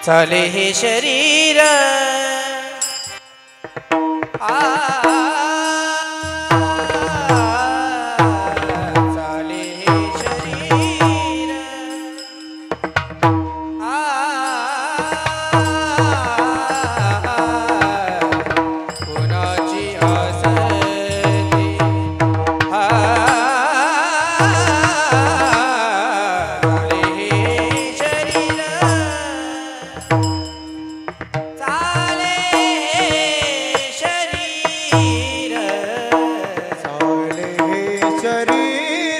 चाले हे शरीर चाले हे शरीर कोणाची आसती चाले हे शरीर चाले शरीर चाले शरीर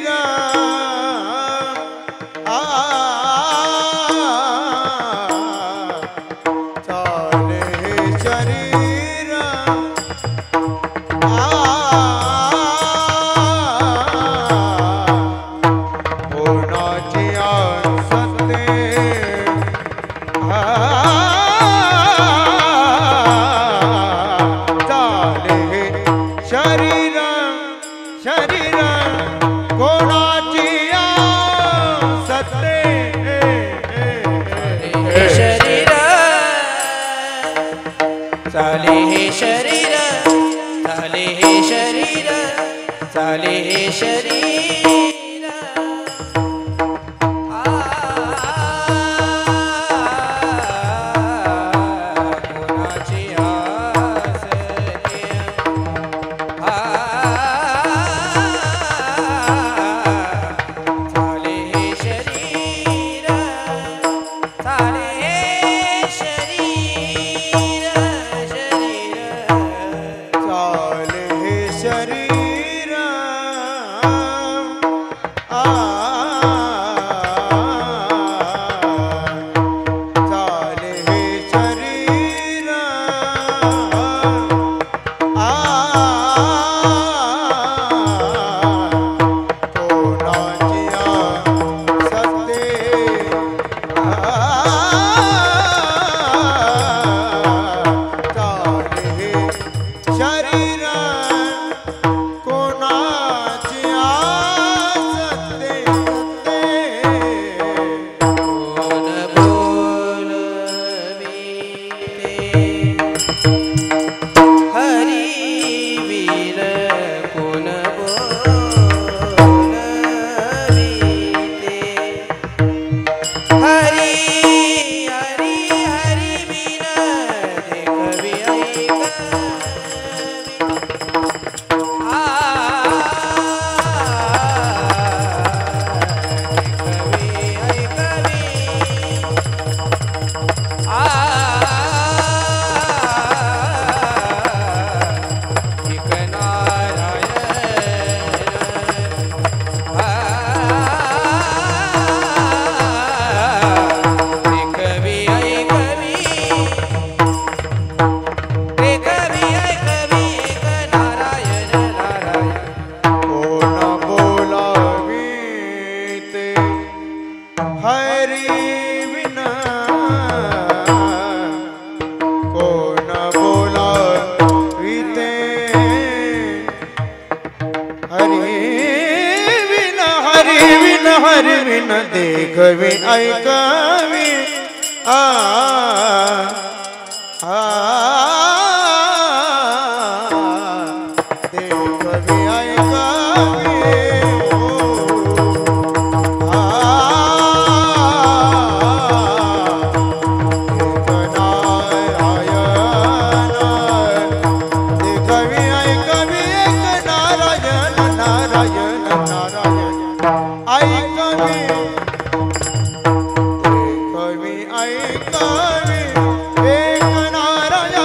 चाले शरीर कोणाची आसते शरीर शरीर कोणाची आसते शरीर चाले हे शरीर चाले हे शरीर चाले हे शरीर कोणाची आसते चाले हे शरीर चाले हे शरीर शरीर चाले हे शरीर चाले हे शरीर कोणाची आसते चाले हे शरीर कोणाची आसते कोण बोलविते हरी वीर कोण बोलविते हरी हरी हरी वीर देखवी ऐकवी कोण बोलाविते हरी विन कोण बोलाविते हरी विन हरी विन हरी विन देखवी ऐकवी आ देखवी ऐकवी देखवी ऐकवी एक नारायण नारायण नारायण ऐकवी देखवी ऐकवी एक नारायण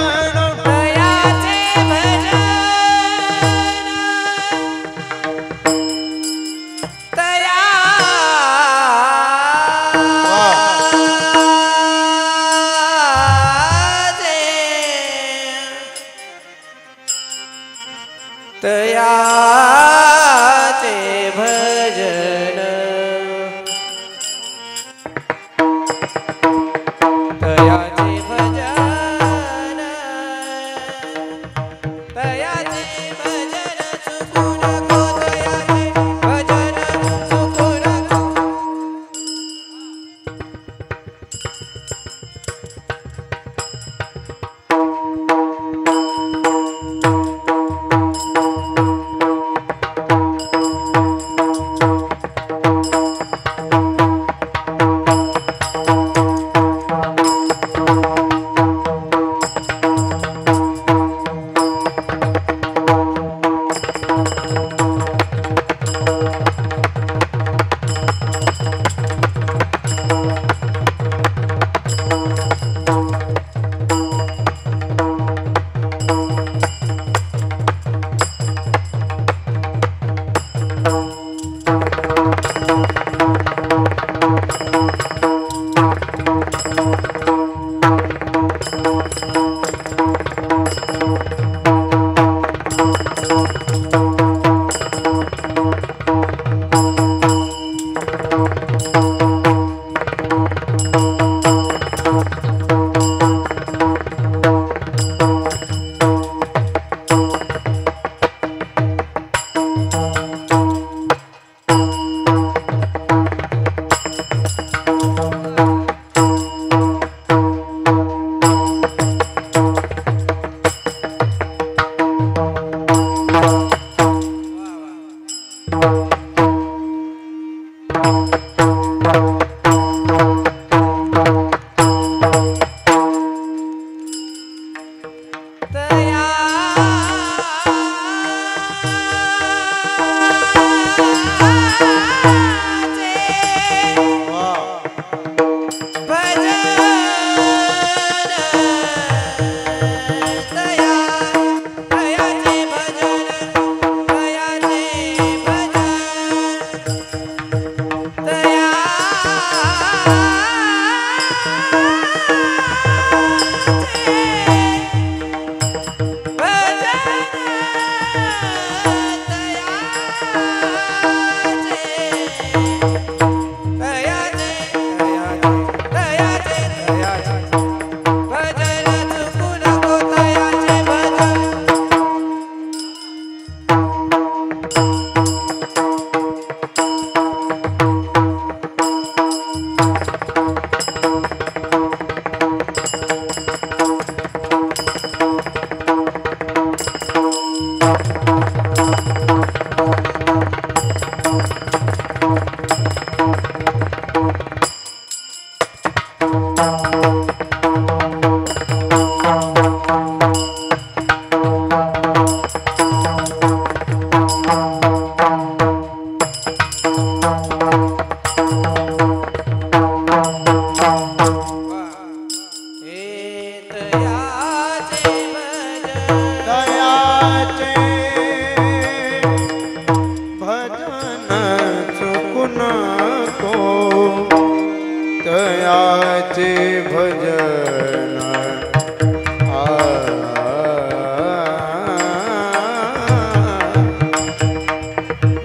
तयाचे भजन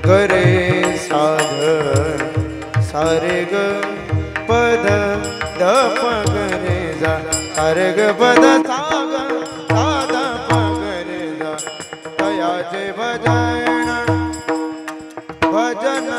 करे साधन सारे ग पद द पगरे जा सारे ग पद साग साध पगरे जा तयाचे भजन भजन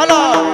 विठ्ठला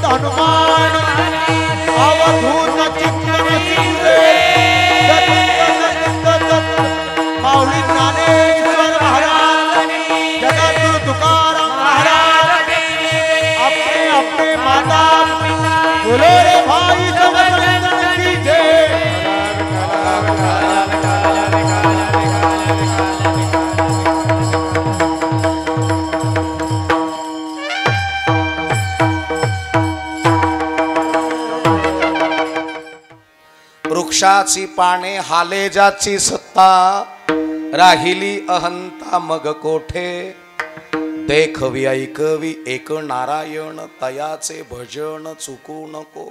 हनुमान अवधूत चिंतन माऊली ज्ञानेश्वर महाराज जगद्गुरु तुकाराम महाराज अपने अपने माता बोलो रे भाई सब की जय। वृक्षाची पाने हाले जाची सत्ता राहिली अहंता मग कोठे देखवी ऐकवी एक नारायण तयाचे भजन चुकू नको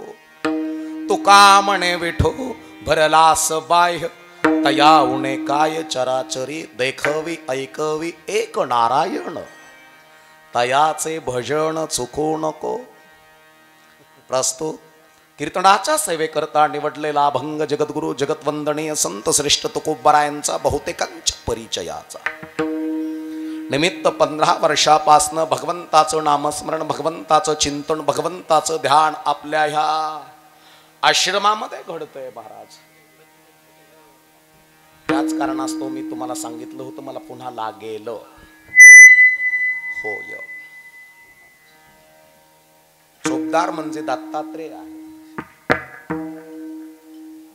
तुका म्हणे विठो भरलास बाह्य तया उणे काय चराचरी देखवी ऐकवी एक नारायण तयाचे भजन चुकू नको। प्रस्तुत कीर्तनाच्या सेवेकरता निवडलेला अभंग जगद्गुरु जगतवंदनीय संत श्रेष्ठ तुकोबारायांचा बहुतेकांच्या परिचयाचा निमित्त 15 वर्षापासनं भगवंताचं नामस्मरण भगवंताचं चिंतन भगवंताचं ध्यान आपल्या ह्या आश्रमामध्ये घडतंय महाराज। त्याच कारणास्तव मी तुम्हाला सांगितलं होतं मला पुन्हा लागेल होय। चोपदार म्हणजे दत्तात्रेय आहे।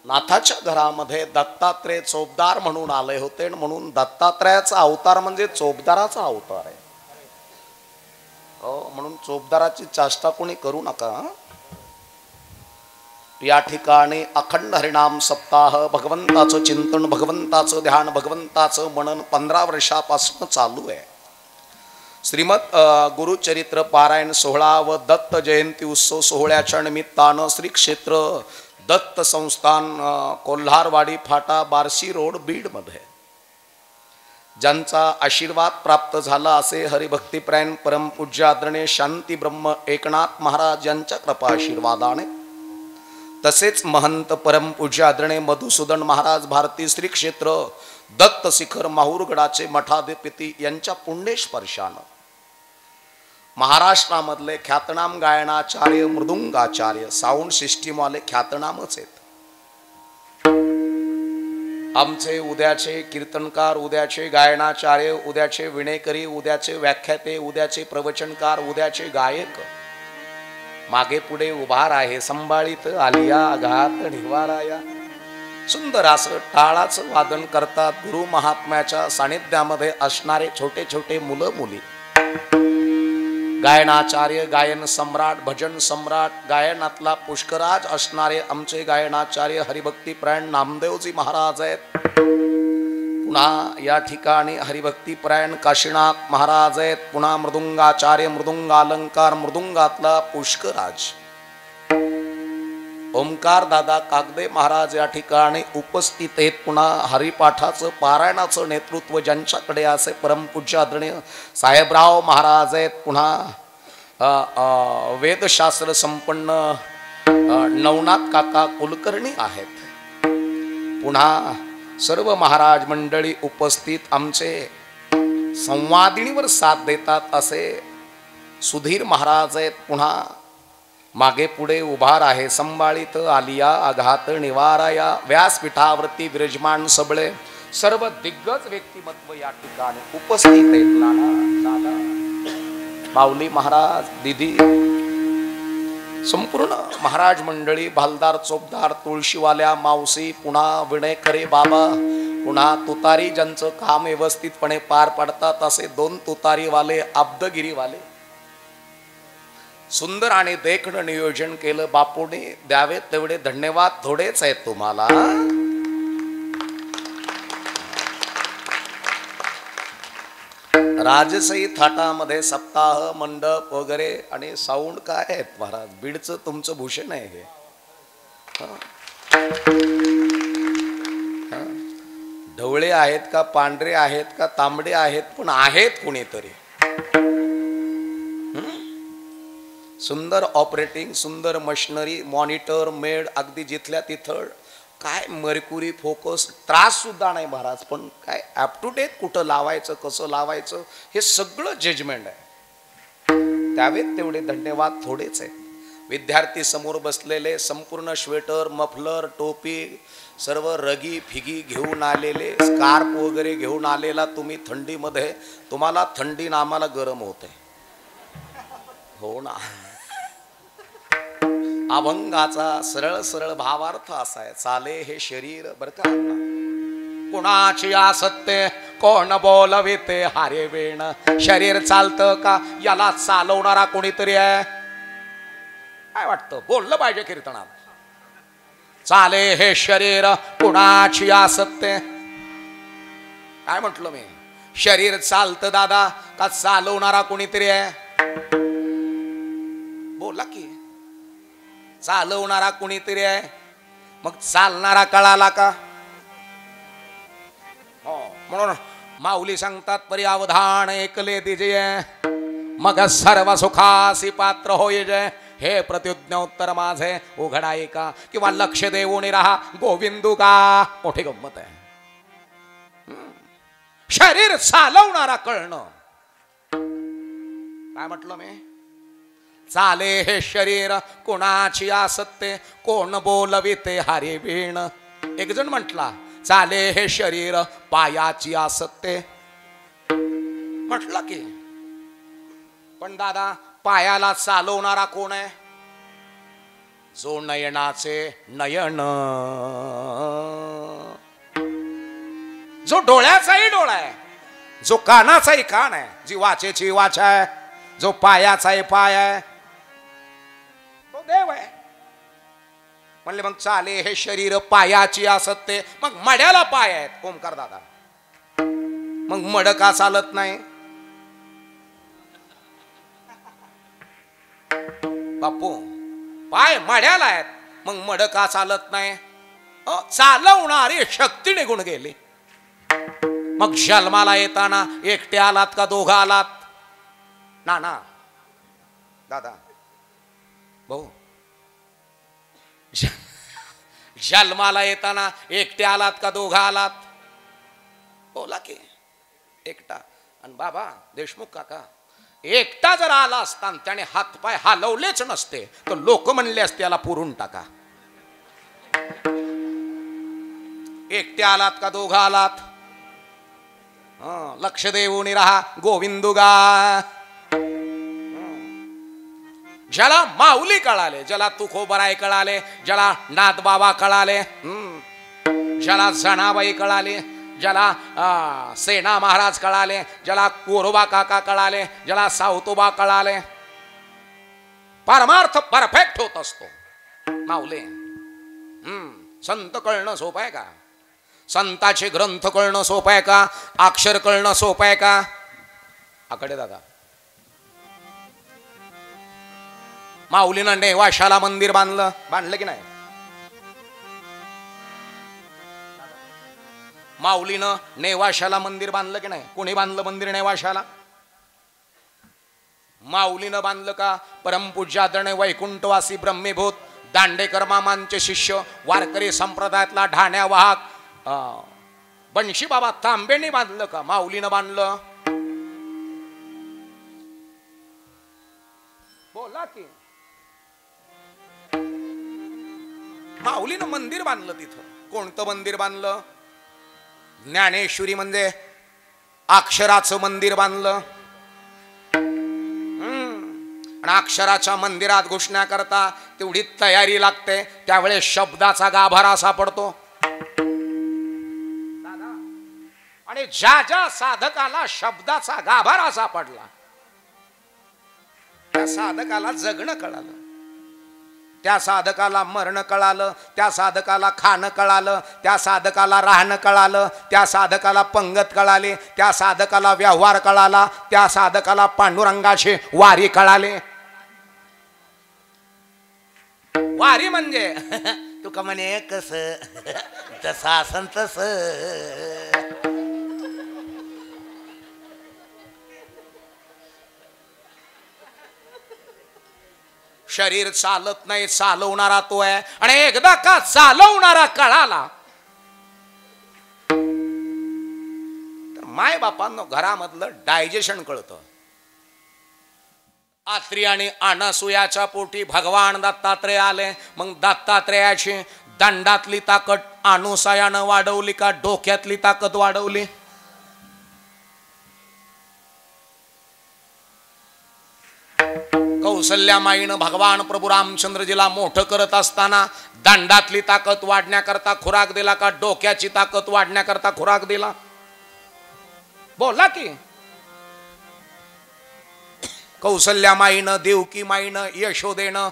नाथाच्या घरामध्ये दत्तात्रेय चोपदार म्हणून आले होते म्हणून दत्तात्रेयाचा अवतार म्हणजे चोपदाराचा अवतार आहे म्हणून चोपदाराची चाष्टा कोणी करू नका। या ठिकाणी अखंड हरिनाम सप्ताह भगवंताचं चिंतन भगवंताचं ध्यान भगवंताचं मनन 15 वर्षापासून चालू आहे। श्रीमद गुरुचरित्र पारायण सोहळा व दत्त जयंती उत्सव सोहळ्याच्या निमित्तानं श्री क्षेत्र दत्त संस्थान कोल्हारवाडी फाटा बार्शी रोड बीड मध्ये ज्यांचा आशीर्वाद प्राप्त झाला असे हरिभक्तिप्रायण परमपूज्य आदरणीय शांती ब्रह्म एकनाथ महाराज यांच्या कृपा आशीर्वादाने तसेच महंत परमपूज्य आदरणीय मधुसूदन महाराज भारती श्री क्षेत्र दत्त शिखर माहूरगडाचे मठाधिपती यांच्या पुण्यस्पर्शानं महाराष्ट्रामधले ख्यातनाम गायनाचार्य मृदुंगाचार्य साऊंड सिस्टीमवाले ख्यातनामच आहेत। आमचे उद्याचे कीर्तनकार उद्याचे गायनाचार्य उद्याचे विणेकरी उद्याचे व्याख्याते उद्याचे प्रवचनकार उद्याचे गायक मागे पुढे उभा आहे संभाळीत आलिया घात ढिवाराया सुंदर असं टाळाचं वादन करतात। गुरु महात्म्याच्या सानिध्यामध्ये असणारे छोटे छोटे मुलं मुली गायनाचार्य गायन सम्राट भजन सम्राट गायनातला पुष्कराज असणारे आमचे गायनाचार्य हरिभक्तिप्रायण नामदेवजी महाराज आहेत। पुन्हा या ठिकाणी हरिभक्तिप्रायण काशीनाथ महाराज आहेत। पुन्हा मृदुंगाचार्य मृदुंगालंकार मृदुंगातला पुष्कराज ओंकार दादा कागदे महाराज या ठिकाणी उपस्थित आहेत. पुन्हा हरिपाठाचं पारायणाचं नेतृत्व ज्यांच्याकडे असे परमपूज्य आदरणीय साहेबराव महाराज आहेत. पुन्हा वेदशास्त्र संपन्न नवनाथ काका कुलकर्णी आहेत. पुन्हा सर्व महाराज मंडळी उपस्थित आमचे संवादिनीवर साथ देतात असे सुधीर महाराज आहेत. पुन्हा मागे पुढे उभार आहे संभाळीत आलिया आघात निवाराया व्यासपीठावरती विराजमान सबळे सर्व दिग्गज व्यक्तिमत्व या ठिकाणी उपस्थित आहेत. नाना दादा माऊली महाराज दिदी संपूर्ण महाराज मंडळी भालदार चोपदार तुळशीवाल्या मावशी पुन्हा विणेकरे बाबा पुन्हा तुतारी ज्यांचं काम व्यवस्थितपणे पार पडतात असे 2 तुतारीवाले अब्दगिरीवाले सुंदर आणि देखणं नियोजन केलं बापूने द्यावे तेवढे धन्यवाद थोडेच आहेत तुम्हाला. राजसई थाटामध्ये सप्ताह मंडप वगैरे आणि साऊंड काय आहेत महाराज बीडचं तुमचं भूषण आहे हे. ढवळे आहेत का पांढरे आहेत का तांबडे आहेत पण आहेत कुणीतरी. सुंदर ऑपरेटिंग सुंदर मशिनरी मॉनिटर मेड अगदी जिथल्या तिथं काय मर्क्युरी फोकस त्रास सुद्धा नाही महाराज. पण काय अप टू डेट कुठं लावायचं कसं लावायचं हे सगळं जजमेंट आहे. त्यावेळेस तेवढे धन्यवाद थोडेच आहे. विद्यार्थी समोर बसलेले संपूर्ण स्वेटर मफलर टोपी सर्व रगी फिगी घेऊन आलेले स्कार्फ वगैरे घेऊन आलेला तुम्ही थंडीमध्ये तुम्हाला थंडी ना आम्हाला गरम होते हो ना. अभंगाचा सरळ सरळ भावार्थ असा आहे चाले हे शरीर बर का कुणाची असत्य कोण बोलविते हारे वेण शरीर चालतं का याला चालवणारा कोणीतरी आहे. काय वाटतं बोललं पाहिजे कीर्तनात. चाले हे शरीर कुणाची असत्य काय म्हटलं मी शरीर चालतं दादा का चालवणारा कोणीतरी आहे. बोला की चालवणारा कुणीतरी आहे मग चालणारा कळाला का. हो म्हणून माऊली सांगतात पर्यावधान ऐकले दिजे मग सर्व सुखासी पात्र होय जय. हे प्रत्युज्ञोत्तर माझे उघडाय का किंवा लक्ष देऊन राहा गोविंदू का. मोठी गंमत आहे. शरीर चालवणारा कळणं काय म्हटलं मी चाले हे शरीर कोणाची असत्य कोण बोलविते हरे वीण. एक जण म्हटला चाले हे शरीर पायाची असत्य म्हटलं की पण दादा पायाला चालवणारा कोण आहे. जो नयनाचे नयन जो डोळ्याचाही डोळा आहे जो कानाचाही कान आहे जीवाचे वाच आहे जो पायाचाही पाय आहे देव आहे. म्हणले मग चाले हे शरीर पायाची असत्य मग मड्याला पाय आहेत ओंकार दादा मग मड का चालत नाही. बापू पाय मड्याला आहेत मग मड का चालत नाही. चालवणारी शक्ती निघून गेली. मग जन्माला येताना एकटे आलात का दोघं आलात. ना ना दादा भाऊ जन्माला येताना एकटे आलात का दोघं आलात. बोला की एकटा. आणि बाबा देशमुख काका एकटा जर आला असता त्याने हातपाय हलवलेच नसते तर लोक म्हणले असते याला पुरून टाका. एकटे आलात का दोघं आलात. लक्ष देऊन राहा गोविंदुगा. ज्याला माऊली कळाले ज्याला तुकोबराय कळाले ज्याला नाथबाबा कळाले ज्याला जनाबाई कळाले ज्याला सेना महाराज कळाले ज्याला कोरोबा काका कळाले ज्याला सावतोबा कळाले परमार्थ परफेक्ट होत असतो. माऊले संत कळणं सोपं आहे का. संताचे ग्रंथ कळणं सोपं आहे का. अक्षर कळणं सोपं आहे का. आकडे दादा माऊलीनं नेवाशाला मंदिर बांधलं की नाही. माऊलीनं नेवाशाला मंदिर बांधलं की नाही? कोणी बांधलं मंदिर नेवाशाला? माऊलीनं बांधलं का? परमपूज्य आदरणीय वैकुंठवासी ब्रह्मीभूत दांडेकर मामांचे शिष्य वारकरी संप्रदायातला ढाण्या वाहक बंशी बाबा तांबेंनी बांधलं का? माऊलीनं बांधलं? बोला की. माऊलीनं मंदिर बांधलं तिथं. कोणतं मंदिर बांधलं? ज्ञानेश्वरी म्हणजे अक्षराचं मंदिर बांधलं. आणि अक्षराच्या मंदिरात घुसण्याकरता तेवढी तयारी लागते. त्यावेळेस शब्दाचा गाभारा सापडतो. आणि ज्या ज्या साधकाला शब्दाचा गाभारा सापडला त्या साधकाला जगणं कळालं, त्या साधकाला मरण कळालं, त्या साधकाला खाणं कळालं, त्या साधकाला राहणं कळालं, त्या साधकाला पंगत कळाली, त्या साधकाला व्यवहार कळाला, त्या साधकाला पांडुरंगाची वारी कळाले. वारी म्हणजे तुका म्हणे कस तसा असन तस. शरीर चालत नाही, चालवणारा तो आहे. आणि एकदा का चालवणारा कळाला तर माय बापांनो घरामधलं डायजेशन कळतं. आत्री आणि अनसुयाच्या पोटी भगवान दत्तात्रेय आले. मग दत्तात्रेयाची दंडातली ताकद अनुसयानं वाढवली का डोक्यातली ताकद वाढवली? कौसल्यामाईनं भगवान प्रभू रामचंद्रजीला मोठं करत असताना दंडातली ताकद वाढण्याकरता खुराक दिला का डोक्याची ताकद वाढण्याकरता खुराक दिला? बोला की. कौसल्यामाईनं, देवकी माईनं, यशोदेनं,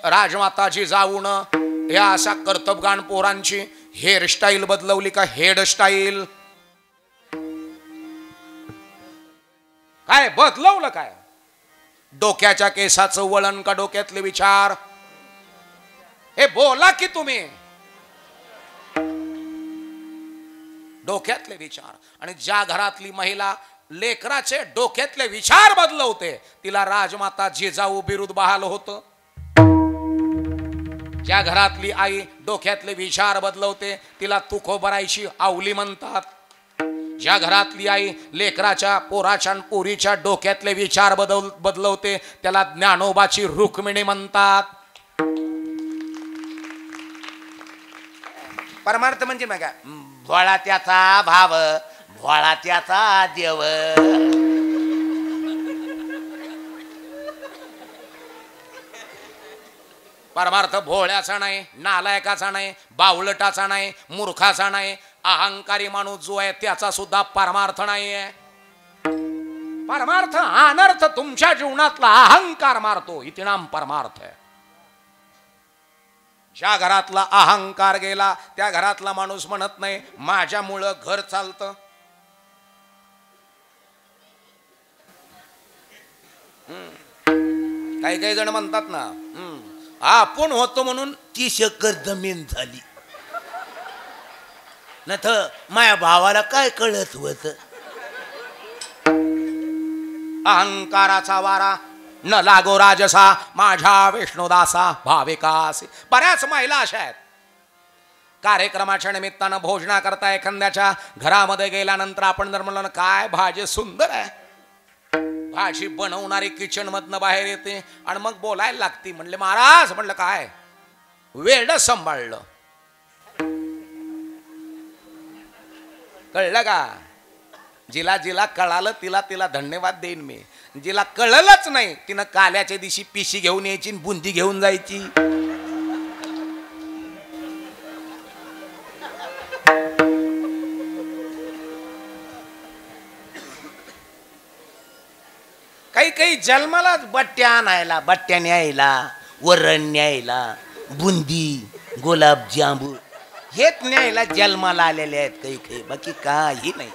राजमाताजी जाऊन या अशा कर्तबगान पोरांची हेअरस्टाईल बदलवली का हेअरस्टाईल? काय बदलवलं? काय डोक्याच्या केसाचं वळण का डोक्यातले विचार? हे बोला की तुम्ही. डोक्यातले विचार. आणि ज्या घरातली महिला लेकराचे डोक्यातले विचार बदलवते तिला राजमाता जिजाऊ बिरुद बहाल होतं. ज्या घरातली आई डोक्यातले विचार बदलवते तिला तुकोबरायची आवली म्हणतात. ज्या घरातली आई लेकराच्या पोराच्या पोरीच्या डोक्यातले विचार बदलवते त्याला ज्ञानोबाची रुक्मिणी म्हणतात. परमार्थ म्हणजे मग भोळा त्याचा भाव, भोळा त्याचा देव. परमार्थ भोळ्याचा नाही, नालायकाचा नाही, बावळटाचा नाही, मूर्खाचा नाही. अहंकारी माणूस जो आहे त्याचा सुद्धा परमार्थ नाहीये. परमार्थ अनर्थ तुमच्या जीवनातला अहंकार मारतो, इति नाम परमार्थ आहे. ज्या घरातला अहंकार गेला त्या घरातला माणूस म्हणत नाही माझ्यामुळं घर चालतं. काही काही जण म्हणतात ना आपण होतो म्हणून 30 एकर जमीन झाली न तर माझ्या भावाला काय कळत होत. अहंकाराचा वारा न लागो राजसा माझ्या विष्णुदासा भाविकासी. बऱ्याच महिला अशा आहेत कार्यक्रमाच्या निमित्तानं भोजना करता एखाद्याच्या घरामध्ये गेल्यानंतर आपण जर म्हणलं काय भाजी सुंदर आहे, भाजी बनवणारी किचन मधनं बाहेर येते आणि मग बोलायला लागती. म्हणले महाराज, म्हणलं काय वेड सांभाळलं. कळलं का? जिला जिला कळालं तिला तिला धन्यवाद देईन मी. जिला कळलंच नाही तिनं काल्याच्या दिवशी पिशी घेऊन यायची, बुंदी घेऊन जायची. काही काही जन्मालाच बट्ट्या आणायला, बट्ट्या न्यायला, वरण न्यायला, बुंदी, गुलाबजांबू हेच न्यायला जन्माला आलेले आहेत काही काही, बाकी काही नाही.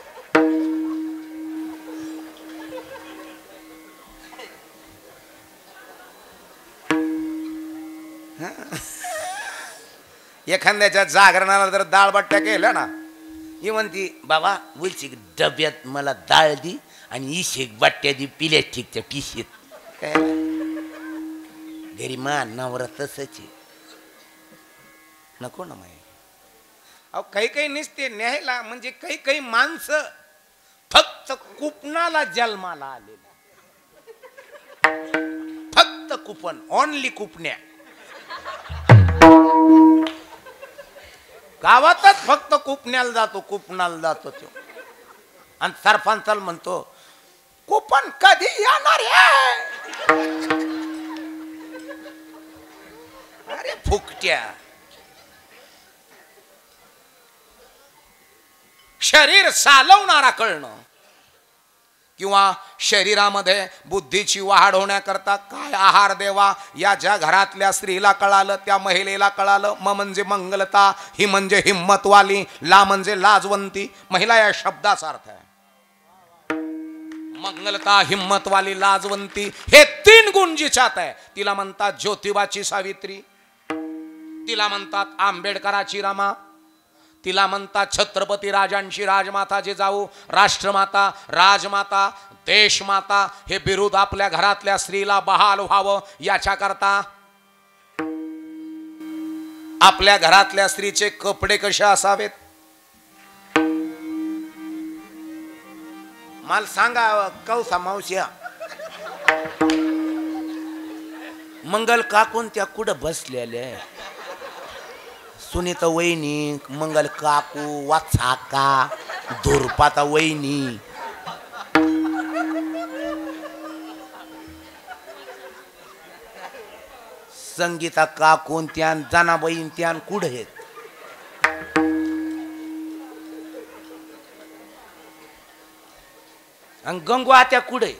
एखाद्याच्या जागरणाला जर डाळ बट्ट्या केल्या ना, ही म्हणती बाबा बोलची डब्यात मला डाळ दी आणि इशेक बट्ट्या दी प्लॅस्टिकच्या पिशीत. काय घरी मा नवरा तसंच आहे. नको ना माय. अहो काही काही नसते न्यायला म्हणजे काही काही माणसं फक्त कुपनाला जन्माला आलेले. फक्त कुपन ओनली कुपन्या. गावातच फक्त कुपण्याला जातो कुपनाला जातो तो. आणि सरपंचाला म्हणतो कुपन कधी येणार आहे. अरे फुकट्या. शरीर चालवणारा कळणं किंवा शरीरामध्ये बुद्धीची वाढ होण्याकरता काय आहार देवा या ज्या घरातल्या स्त्रीला कळालं त्या महिलेला कळालं. म म्हणजे मंगलता, ही म्हणजे हिम्मतवाली, ला म्हणजे लाजवंती. महिला या शब्दाचा अर्थ आहे. मंगलता, हिम्मतवाली, लाजवंती हे 3 गुण जिच्यात आहे तिला म्हणतात ज्योतिबाची सावित्री, तिला म्हणतात आंबेडकराची रमा, तिला म्हणतात छत्रपती राजांची राजमाता जिजाऊ. राष्ट्रमाता, राजमाता, देशमाता हे बिरुद आपल्या घरातल्या स्त्रीला बहाल व्हावं याच्याकरता. आपल्या घरातल्या स्त्रीचे कपडे कसे असावेत मला सांगा कौसा मावश्या. मंगल काकून त्या कुठं बसलेल्या. सुनीता वहिनी, मंगल काकू, वाचाका, धुरपाता वहिनी. संगीता काकून त्यान जनाबाईन त्यान कुठं आहेत. आणि गंगू आत्या कुठे.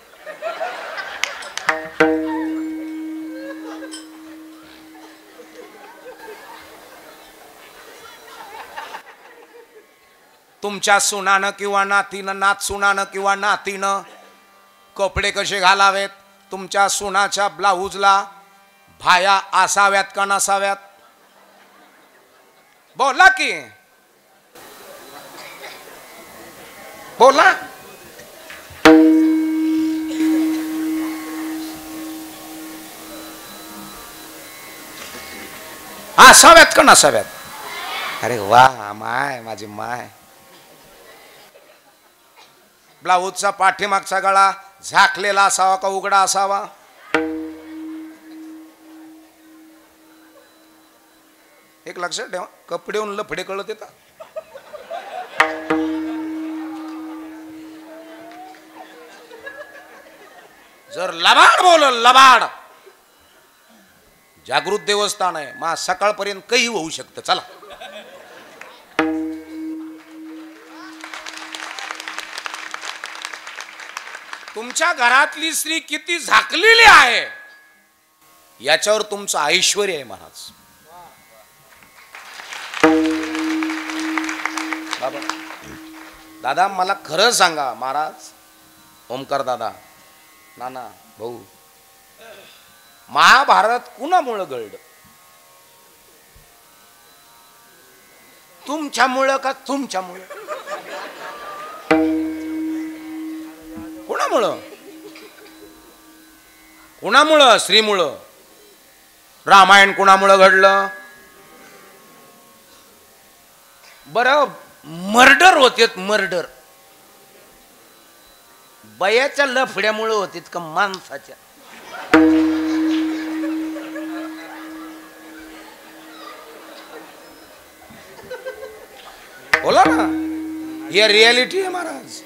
तुमच्या सुनानं किंवा नातीनं, नात सुनानं किंवा नातीनं कपडे कसे घालावेत. तुमच्या सुनाच्या ब्लाऊजला भाया असाव्यात का नसाव्यात. बोला की बोला. असाव्यात का नसाव्यात. अरे वा माय माझी माय. ब्लाऊजचा पाठीमागचा गळा झाकलेला असावा का उघडा असावा. एक लक्षात ठेवा कपडेहून लफडे कळत येतात. जर लबाड बोलल लबाड जागृत देवस्थान आहे मा सकाळपर्यंत काही होऊ शकतं. चला तुमच्या घरातली स्त्री किती झाकलेली आहे याच्यावर तुमचं ऐश्वर आहे महाराज. बाबा दादा मला खरं सांगा महाराज. ओमकार दादा, नाना भाऊ, महाभारत कुणामुळं घडलं. तुमच्यामुळं का तुमच्यामुळं. कुणामुळं कुणामुळं. स्त्रीमुळं. रामायण कुणामुळं घडलं. बरं मर्डर होते. मर्डर बयाच्या लफड्यामुळं होते का माणसाच्या. बोला ना. हे रियालिटी आहे महाराज.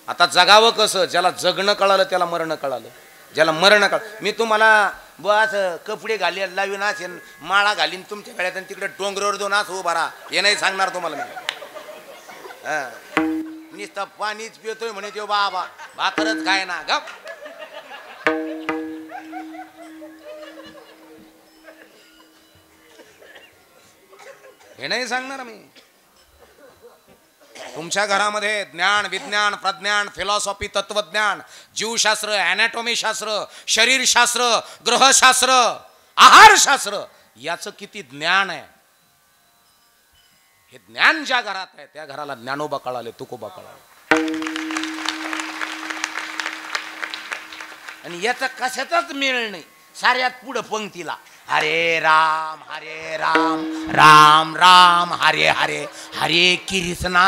आता जगावं कसं. ज्याला जगणं कळालं त्याला मरणं कळालं. ज्याला मरणं कळालं. मी तुम्हाला बस कपडे घाली लावीन असेल माळा घालीन तुमच्या गळ्यात आणि तिकडे डोंगरावर दोन असं उभा राहा हे नाही सांगणार तुम्हाला मी. नुसतं पाणीच पितोय म्हणे तो बाबा भाकरच खाय ना गप. हे नाही सांगणार मी. तुमच्या घरामध्ये ज्ञान, विज्ञान, प्रज्ञान, फिलॉसॉफी, तत्वज्ञान, जीवशास्त्र, अॅनाटॉमी शास्त्र, शरीरशास्त्र, ग्रहशास्त्र, आहारशास्त्र याचं किती ज्ञान आहे हे ज्ञान ज्या घरात आहे त्या घराला ज्ञानोबा कळाले, तुकोबा कळाले. आणि याचा कशाचाच मेळ नाही. साऱ्यात पुढं पंक्तीला हरे राम राम राम हरे हरे, हरे कृष्णा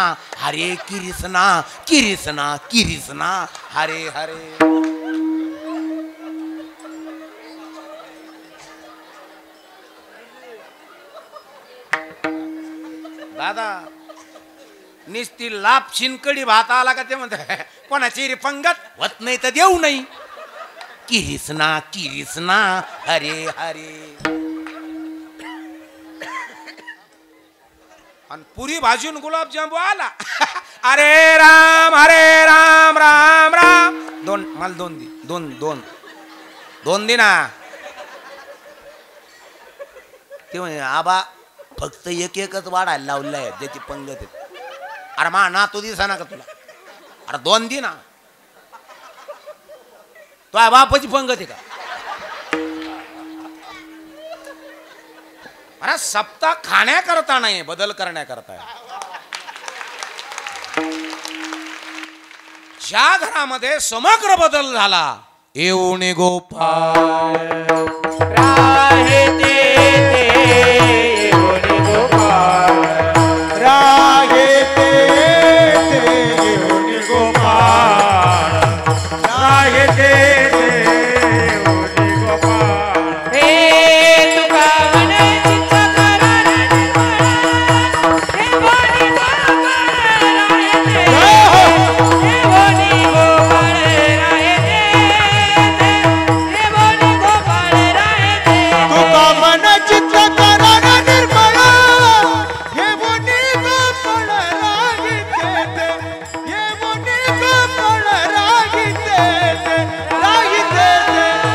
कृष्णा हरे हरे. दादा निस्ती लाप शिनकडी भात आला का ते म्हणत कोणाची रे पंगत होत नाही तर देऊ नाही. कृष्णा हरे हरे. आणि पुरी भाजून गुलाबजामू आला. हरे राम राम राम. दोन मला दोन दे, दोन दे ना. ते म्हणे आबा फक्त एकच वाढायला लावलं आहे ज्याची पंगत आहे. अरे मा ना तू दिसा ना का तुला. अरे दोन दे ना. तो आहे बापाची पंगत आहे का. अरे सप्ताह खाण्याकरता नाही, बदल करण्याकरता आहे. ज्या घरामध्ये समग्र बदल झाला येऊन गोपाळ राहे ते येऊन गोपाळ, राहे ते येऊन गोपाळ, राहे ते येऊन गोपाळ. हे तुका म्हणे चित्त करार हे बोनी गोपाळ राहे ते, हे बोनी गोपाळ राहे ते, हे बोनी गोपाळ राहे ते. तुका मन चित्त करार निर्मळ हे बोनी गोपाळ राहे ते, हे बोनी गोपाळ राहे ते, राहे ते, राहे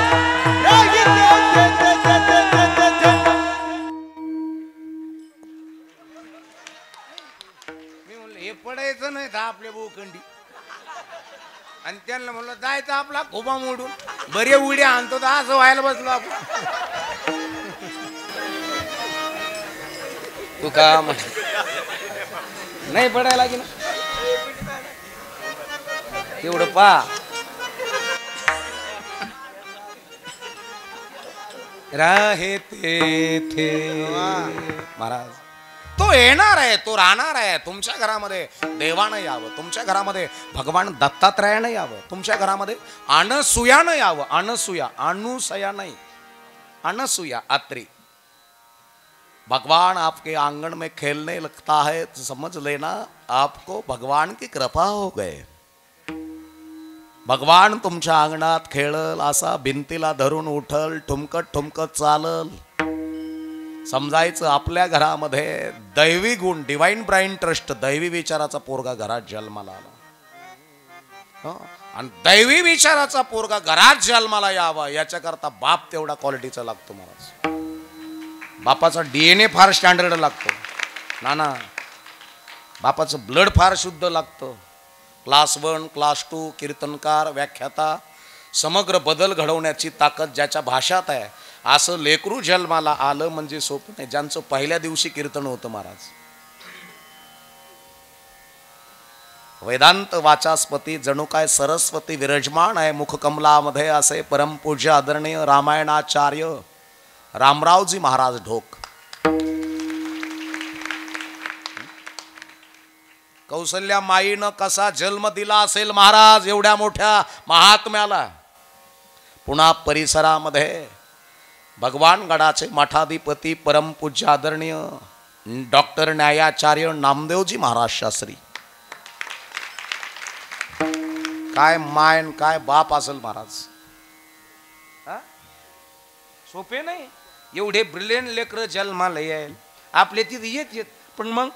ते. मी म्हणलं हे पडायचं नाही तर आपल्या भूखंडी. आणि त्यांना म्हणलं जायचं आपला खोबा मोडून बरे उड्या आणतो तर असं व्हायला बसलो आपण. तू का नाही पडायला गेलं तेवढं पा. राहे थे महाराज. तो येणार आहे, तो राहणार आहे. तुमच्या घरामध्ये देवानं यावं, तुमच्या घरामध्ये भगवान दत्तात्रयानं यावं, तुमच्या घरामध्ये अनसुयानं यावं. अनसुया, अनुसया नाही, अनसुया अत्री. भगवान आपके आंगन में खेलने लगता है तो समझ लेना आपको भगवान की कृपा हो गए. भगवान तुमच्या अंगणात खेळल, असा भिंतीला धरून उठल, ठुमकत चालल. समजायचं आपल्या घरामध्ये दैवी गुण, डिवाइन ब्राइन ट्रस्ट, दैवी विचाराचा पोरगा घरात जन्माला आला. आणि दैवी विचाराचा पोरगा घरात जन्माला यावा याच्याकरता बाप तेवढा क्वालिटीचा लागतो महाराज. बापाचा DNA फार स्टँडर्ड लागतो. नाना बापाचं ब्लड फार शुद्ध लागतं. क्लास 1, क्लास 2, कीर्तनकार, व्याख्याता, समग्र बदल घडवण्याची ताकद ज्याच्या भाषात आहे. असं लेकरू जन्माला आलं म्हणजे सोपं नाही. ज्यांचं पहिल्या दिवशी कीर्तन होतं महाराज. वेदांत वाचास्पती जणू काय सरस्वती विराजमान आहे मुखकमलामध्ये, असे परमपूज्य आदरणीय रामायणाचार्य रामरावजी महाराज ढोक. कौसल्या माईनं कसा जन्म दिला असेल महाराज एवढ्या मोठ्या महात्म्याला. पुन्हा परिसरामध्ये भगवान गडाचे मठाधिपती परमपूज्य आदरणीय डॉक्टर न्यायाचार्य नामदेवजी महाराज शास्त्री. काय मायन काय बाप असेल महाराज. सोपे नाही एवढे ब्रिलियंट लेकर जन्माला येईल. आपले तिथे येत पण मग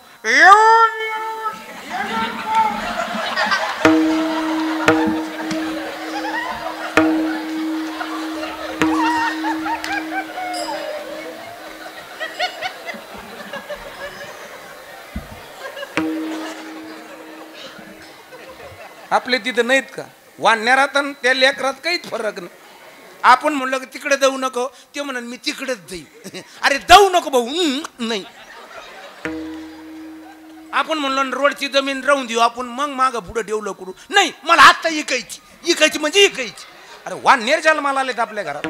आपले तिथं नाहीत का. वाढण्यारात त्या लेकरात काहीच फरक नाही. आपण म्हणलं की तिकडे जाऊ नको, ते म्हणून मी तिकडेच जाईल. अरे जाऊ नको भाऊ. नाही आपण म्हणलो ना, रोडची जमीन राहून देऊ आपण, मग माग पुढे डेव्हलप करू. नाही, मला आता इकायची म्हणजे इकायची. अरे वानेर जन्माला आलेत आपल्या घरात.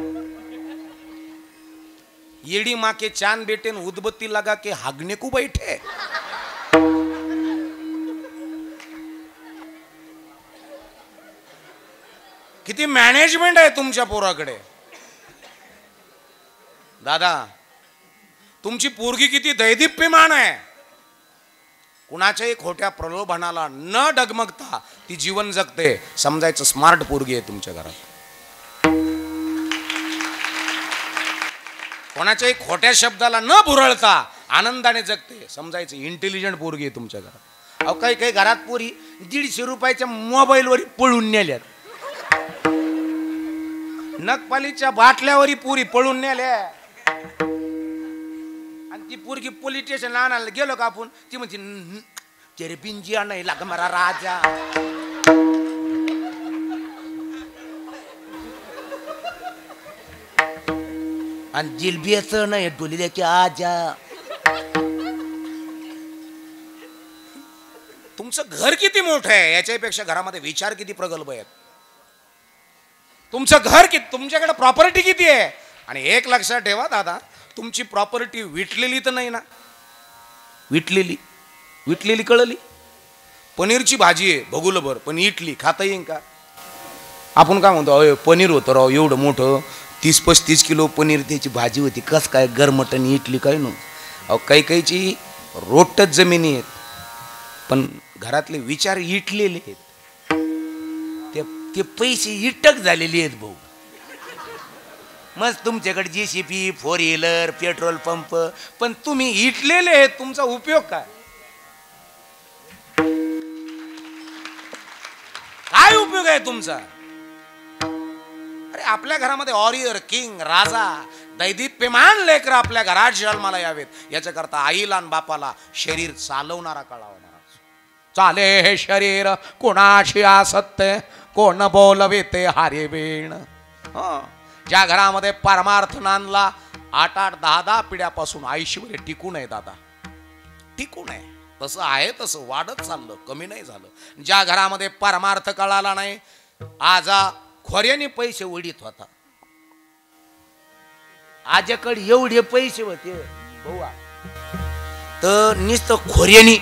येडी माँ के चांद बेटे न उदबत्ती लगा के हागने को बैठे. किती मॅनेजमेंट आहे तुमच्या पोराकडे. दादा, तुमची पोरगी किती दैदिप्यमान आहे. कुणाच्याही खोट्या प्रलोभनाला न डगमगता ती जीवन जगते. समजायचं स्मार्ट पोरगी आहे तुमच्या घरात. कोणाच्याही खोट्या शब्दाला न भुरळता आनंदाने जगते. समजायचं इंटेलिजंट पोरगी आहे तुमच्या घरात. अहो, काही काही घरात पोरी 150 रुपयाच्या मोबाईलवर पळून नेल्यात. नकपालीच्या बाटल्यावरी पुरी पळून नेल्या. आणि ती पोरगी पोलीस स्टेशन आणायला गेलो का आपण, ती म्हणते तेरे बिंजिया नाही लाग मरा राजा. आणि जिलबियाचं नाही डोली द्यायची आजा. तुमचं घर किती मोठं आहे याच्यापेक्षा घरामध्ये विचार किती प्रगल्भ आहेत. तुमचं घर किती, तुमच्याकडे प्रॉपर्टी किती आहे. आणि एक लक्षात ठेवा दादा, तुमची प्रॉपर्टी विटलेली तर नाही ना. विटलेली कळली. पनीरची भाजी आहे भगुलभर, पण इटली खाता येईन का. आपण काय म्हणतो, अय पनीर होतं राव एवढं मोठं, 30-35 किलो पनीर त्याची भाजी होती, कस काय गरमटन इटली काय नो. अहो, काही काहीची रोटच जमिनी आहेत, पण घरातले विचार इटलेले आहेत. ते पैसे इटक झालेले आहेत भाऊ. मग तुमच्याकडे JCB 4 व्हीलर पेट्रोल पंप, पण तुम्ही इटलेले आहेत. तुमचा उपयोग काय. काय उपयोग आहे तुमचा. अरे आपल्या घरामध्ये ऑरियर किंग राजा दैदिप्यमान लेकर आपल्या घरात जन्माला यावेत, याच्याकरता आईला आणि बापाला शरीर चालवणारा कळावा. चाले हे शरीर कोणाशी असत्य, कोण बोलवे ते हारे वेण. ज्या घरामध्ये परमार्थ नांदला 8-8, 10-10 पिढ्यापासून ऐश्वर्य टिकून आहे दादा, टिकून आहे. तसं आहे तसं वाढत चाललं, कमी नाही झालं. ज्या घरामध्ये परमार्थ कळाला नाही, आजा खोऱ्याने पैसे उडीत होता. आजाकडे एवढे पैसे होते भाऊ, तर नुसतं खोऱ्यानी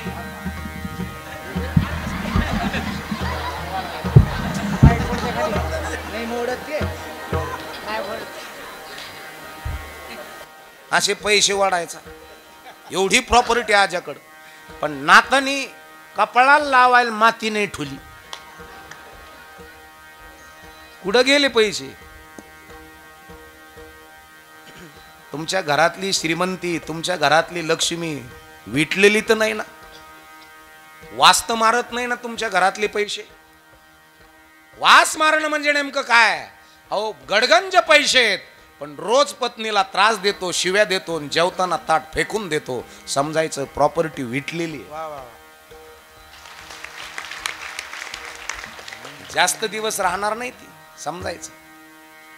असे पैसे वाढायचा. एवढी प्रॉपर्टी आजाकडं, पण नातानी कपाळाला लावायला माती नाही ठुली. कुठं गेले पैसे. तुमच्या घरातली श्रीमंती, तुमच्या घरातली लक्ष्मी विटलेली तर नाही ना. वास्त मारत नाही ना तुमच्या घरातले पैसे. वास मारणं म्हणजे नेमकं काय. अहो, गडगंज पैसे आहेत, पण रोज पत्नीला त्रास देतो, शिव्या देतो, जेवताना ताट फेकून देतो. समजायचं प्रॉपर्टी विटलेली. जास्त दिवस राहणार नाही ती. समजायचं.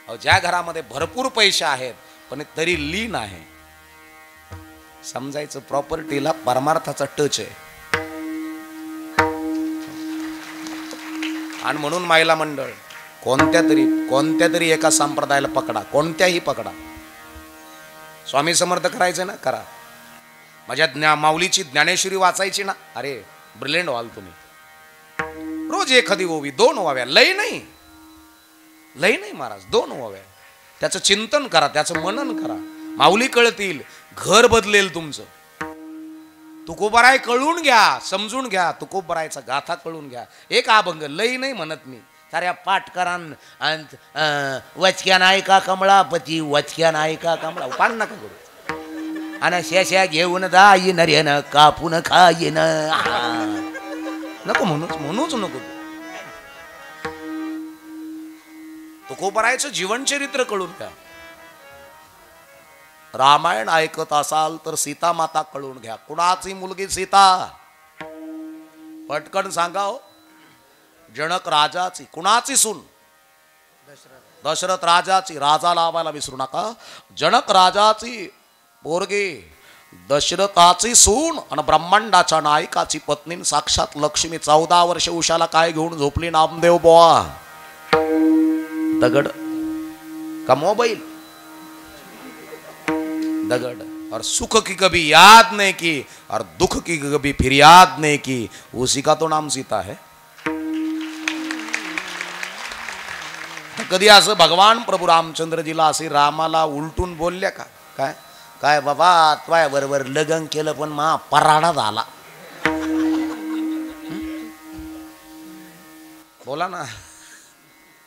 अहो, ज्या घरामध्ये भरपूर पैसे आहेत पण तरी लीन आहे, समजायचं प्रॉपर्टीला परमार्थाचा टच आहे. आणि म्हणून महिला मंडळ कोणत्या तरी एका संप्रदायाला पकडा, कोणत्याही पकडा. स्वामी समर्थ करायचं ना, करा. माझ्या माऊलीची ज्ञानेश्वरी वाचायची ना, अरे ब्रिलियंट व्हाल तुम्ही. रोज एखादी ओवी, 2 ओव्या, लय नाही महाराज, 2 ओव्या. त्याचं चिंतन करा, त्याचं मनन करा. माऊली कळतील, घर बदलेल तुमचं. तुकोबाराय कळून घ्या, समजून घ्या. तुकोबारायचा गाथा कळून घ्या. एक अभंग, लई नाही म्हणत मी, साऱ्या पाटकरान वचक्या नायका कमळापती, वचक्या नायका कमळा पान नका करू. आणि शेश्या घेऊन जाईन रेन कापून खाईन. नको म्हणूच नको. तुकोबारायचं जीवनचरित्र कळून घ्या. रामायण ऐकत असाल तर सीता माता कळून घ्या. कुणाची मुलगी सीता, पटकन सांगा. जनक राजाची. कुणाची सून, दशरथ राजाची. राजा लावायला विसरू नका. जनक राजाची पोरगी दशरथाची सून आणि ब्रह्मांडाच्या नायकाची पत्नी साक्षात लक्ष्मी 14 वर्ष उशाला काय घेऊन झोपली नामदेव बुवा? दगड का मोबाईल? दगड. और सुख की कभी याद नहीं की और दुख की कभी फिर याद नहीं की, उसी का तो नाम सीता है. कधी असं भगवान प्रभू रामचंद्रजीला असे रामाला उलटून बोलल्या का? काय काय बाबा त्वाय बरोबर लग्न केलं पण मा पराडा झाला. बोला ना.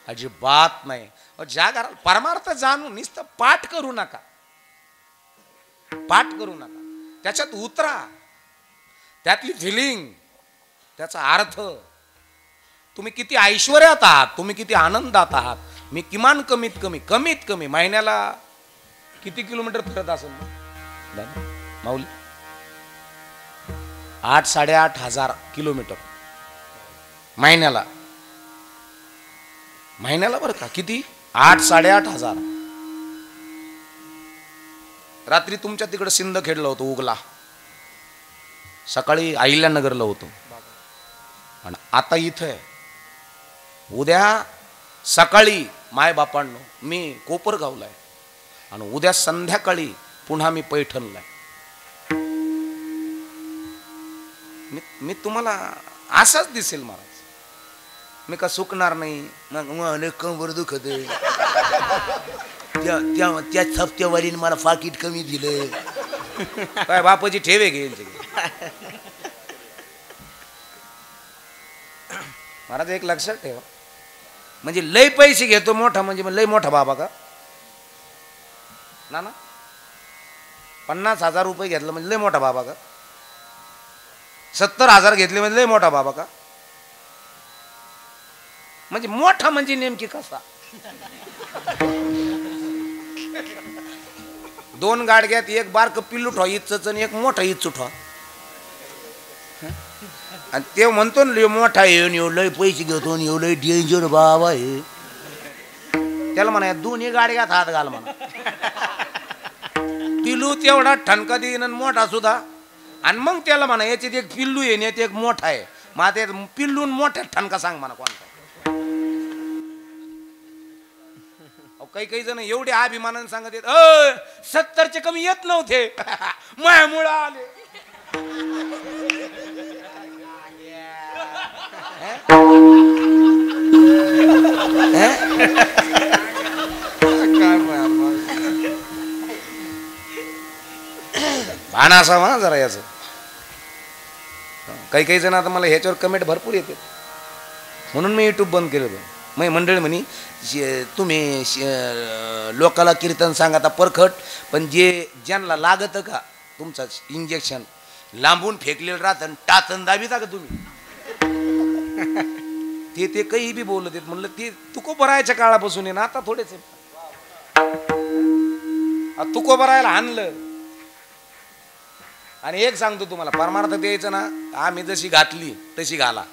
अजिबात नाही. ज्या घरात परमार्थ जाणून नुसतं पाठ करू नका, पाठ करू नका, त्याच्यात उतरा, त्यातली फिलिंग, त्याचा अर्थ. तुम्ही किती ऐश्वर्यात आहात, तुम्ही किती आनंदात आहात. मी किमान कमीत कमी महिन्याला किती किलोमीटर फिरत असेल माऊली? 8-8.5 किलोमीटर महिन्याला. बरं का? किती? 8-8.5. रात्री तुमच्या तिकडे सिंदखेडला होतो उगला, सकाळी अहिल्यानगरला होतो आणि आता इथं. उद्या सकाळी माय बापांनो मी कोपरगावला आहे आणि उद्या संध्याकाळी पुन्हा मी पैठणला आहे. मी तुम्हाला असंच दिसेल महाराज. मी का सुकणार नाही. मग कंबर दुखत त्या थपत्यावालीने मला पाकिट कमी दिलं. काय बापाची ठेवे घे. महाराज एक लक्षात ठेवा, म्हणजे लय पैसे घेतो मोठा म्हणजे लय मोठा बाबा का? ना 50,000 रुपये घेतलं म्हणजे लय मोठा बाबा का? 70,000 घेतले म्हणजे लय मोठा बाबा का? म्हणजे मोठा म्हणजे नेमकी कसा? 2 गाडग्यात एक बारक पिल्लू ठेवा इथच आणि एक मोठा इथच ठेवा आणि ते म्हणतो ना मोठा येऊन लय पैसे घेतो लय डेंजर बाबा आहे. त्याला म्हणा 2 गाडग्यात हात घाल म्हणा. पिल्लू तेवढा ठणका देईन मोठा सुद्धा आणि मग त्याला म्हणा याच्यात एक पिल्लू आहे यात एक मोठा आहे. मग ते पिल्लून मोठ्या ठणका सांग म्हणा कोणता. काही जण एवढे अभिमानाने सांगत येत 70चे कमी येत नव्हते मायामुळे आले. भान असावा जरा याचं. काही जण आता मला ह्याच्यावर कमेंट भरपूर येते म्हणून मी युट्यूब बंद केलं. मग मंडळी म्हणे तुम्ही लोकाला कीर्तन सांगा परखट, पण ज्यांना लागत का तुमचं इंजेक्शन लांबून फेकलेलं राहतं टाचन दाबीता का तुम्ही? ते काही बी बोलत येत. म्हणलं ते तुकोबरायच्या काळापासून आहे ना, आता थोडेच तुकोबरायला आणलं. आणि एक सांगतो तुम्हाला, परमार्थ द्यायचं ना, आम्ही जशी घातली तशी घाला.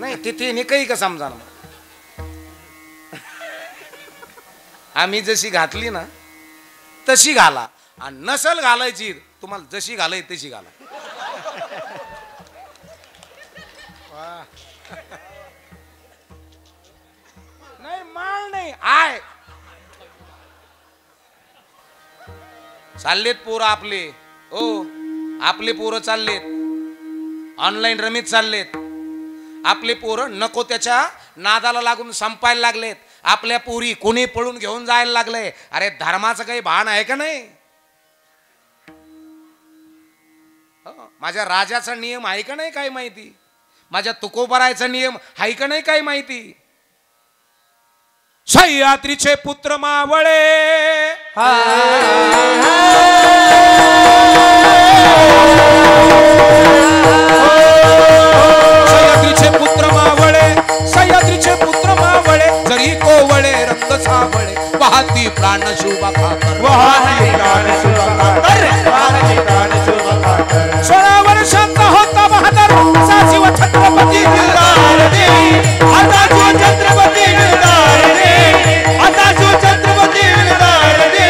नाही ते काही का समजा ना, आम्ही जशी घातली ना तशी घाला. आणि नसल घालायची तुम्हाला जशी घालाय तशी घाला. नाही माळ नाही आय. चाललेत पोरं आपले. आपले पोरं चाललेत ऑनलाईन रमीत चाललेत. आपले पोरं नको त्याच्या नादाला लागून संपायला लागलेत. आपल्या पोरी कोणी पळून घेऊन जायला लागले. अरे धर्माचं काही भान आहे का नाही? माझ्या राजाचा नियम आहे का नाही काय माहिती? माझ्या तुकोबरायचा नियम आहे का नाही काय माहिती? सह्याद्रीचे पुत्र मावळे सह्याद्रीचे पुत्र मावळे जरी कोवळे रक्त सावळे वाहती प्राण शुभा खातर. सोळा वर्षांचा होता बहादर असा जीव छत्रपती दिलदार रे. आता जीव छत्रपती दिलदार रे. आता जीव छत्रपती दिलदार रे.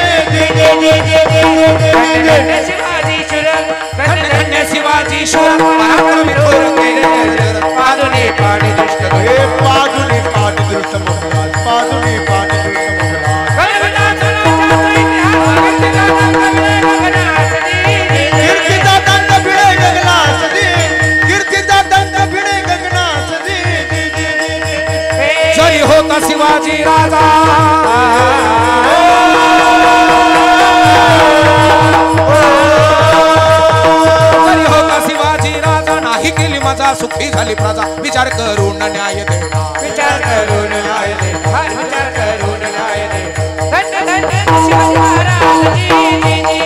राजा तरी होता शिवाजी राजा नाही केली मजा सुखी झाली प्रजा विचार करून न्याय देणार विचार करून न्याय दे विचार करून न्याय दे धन्य धन्य शिवाजी महाराज जी जी जी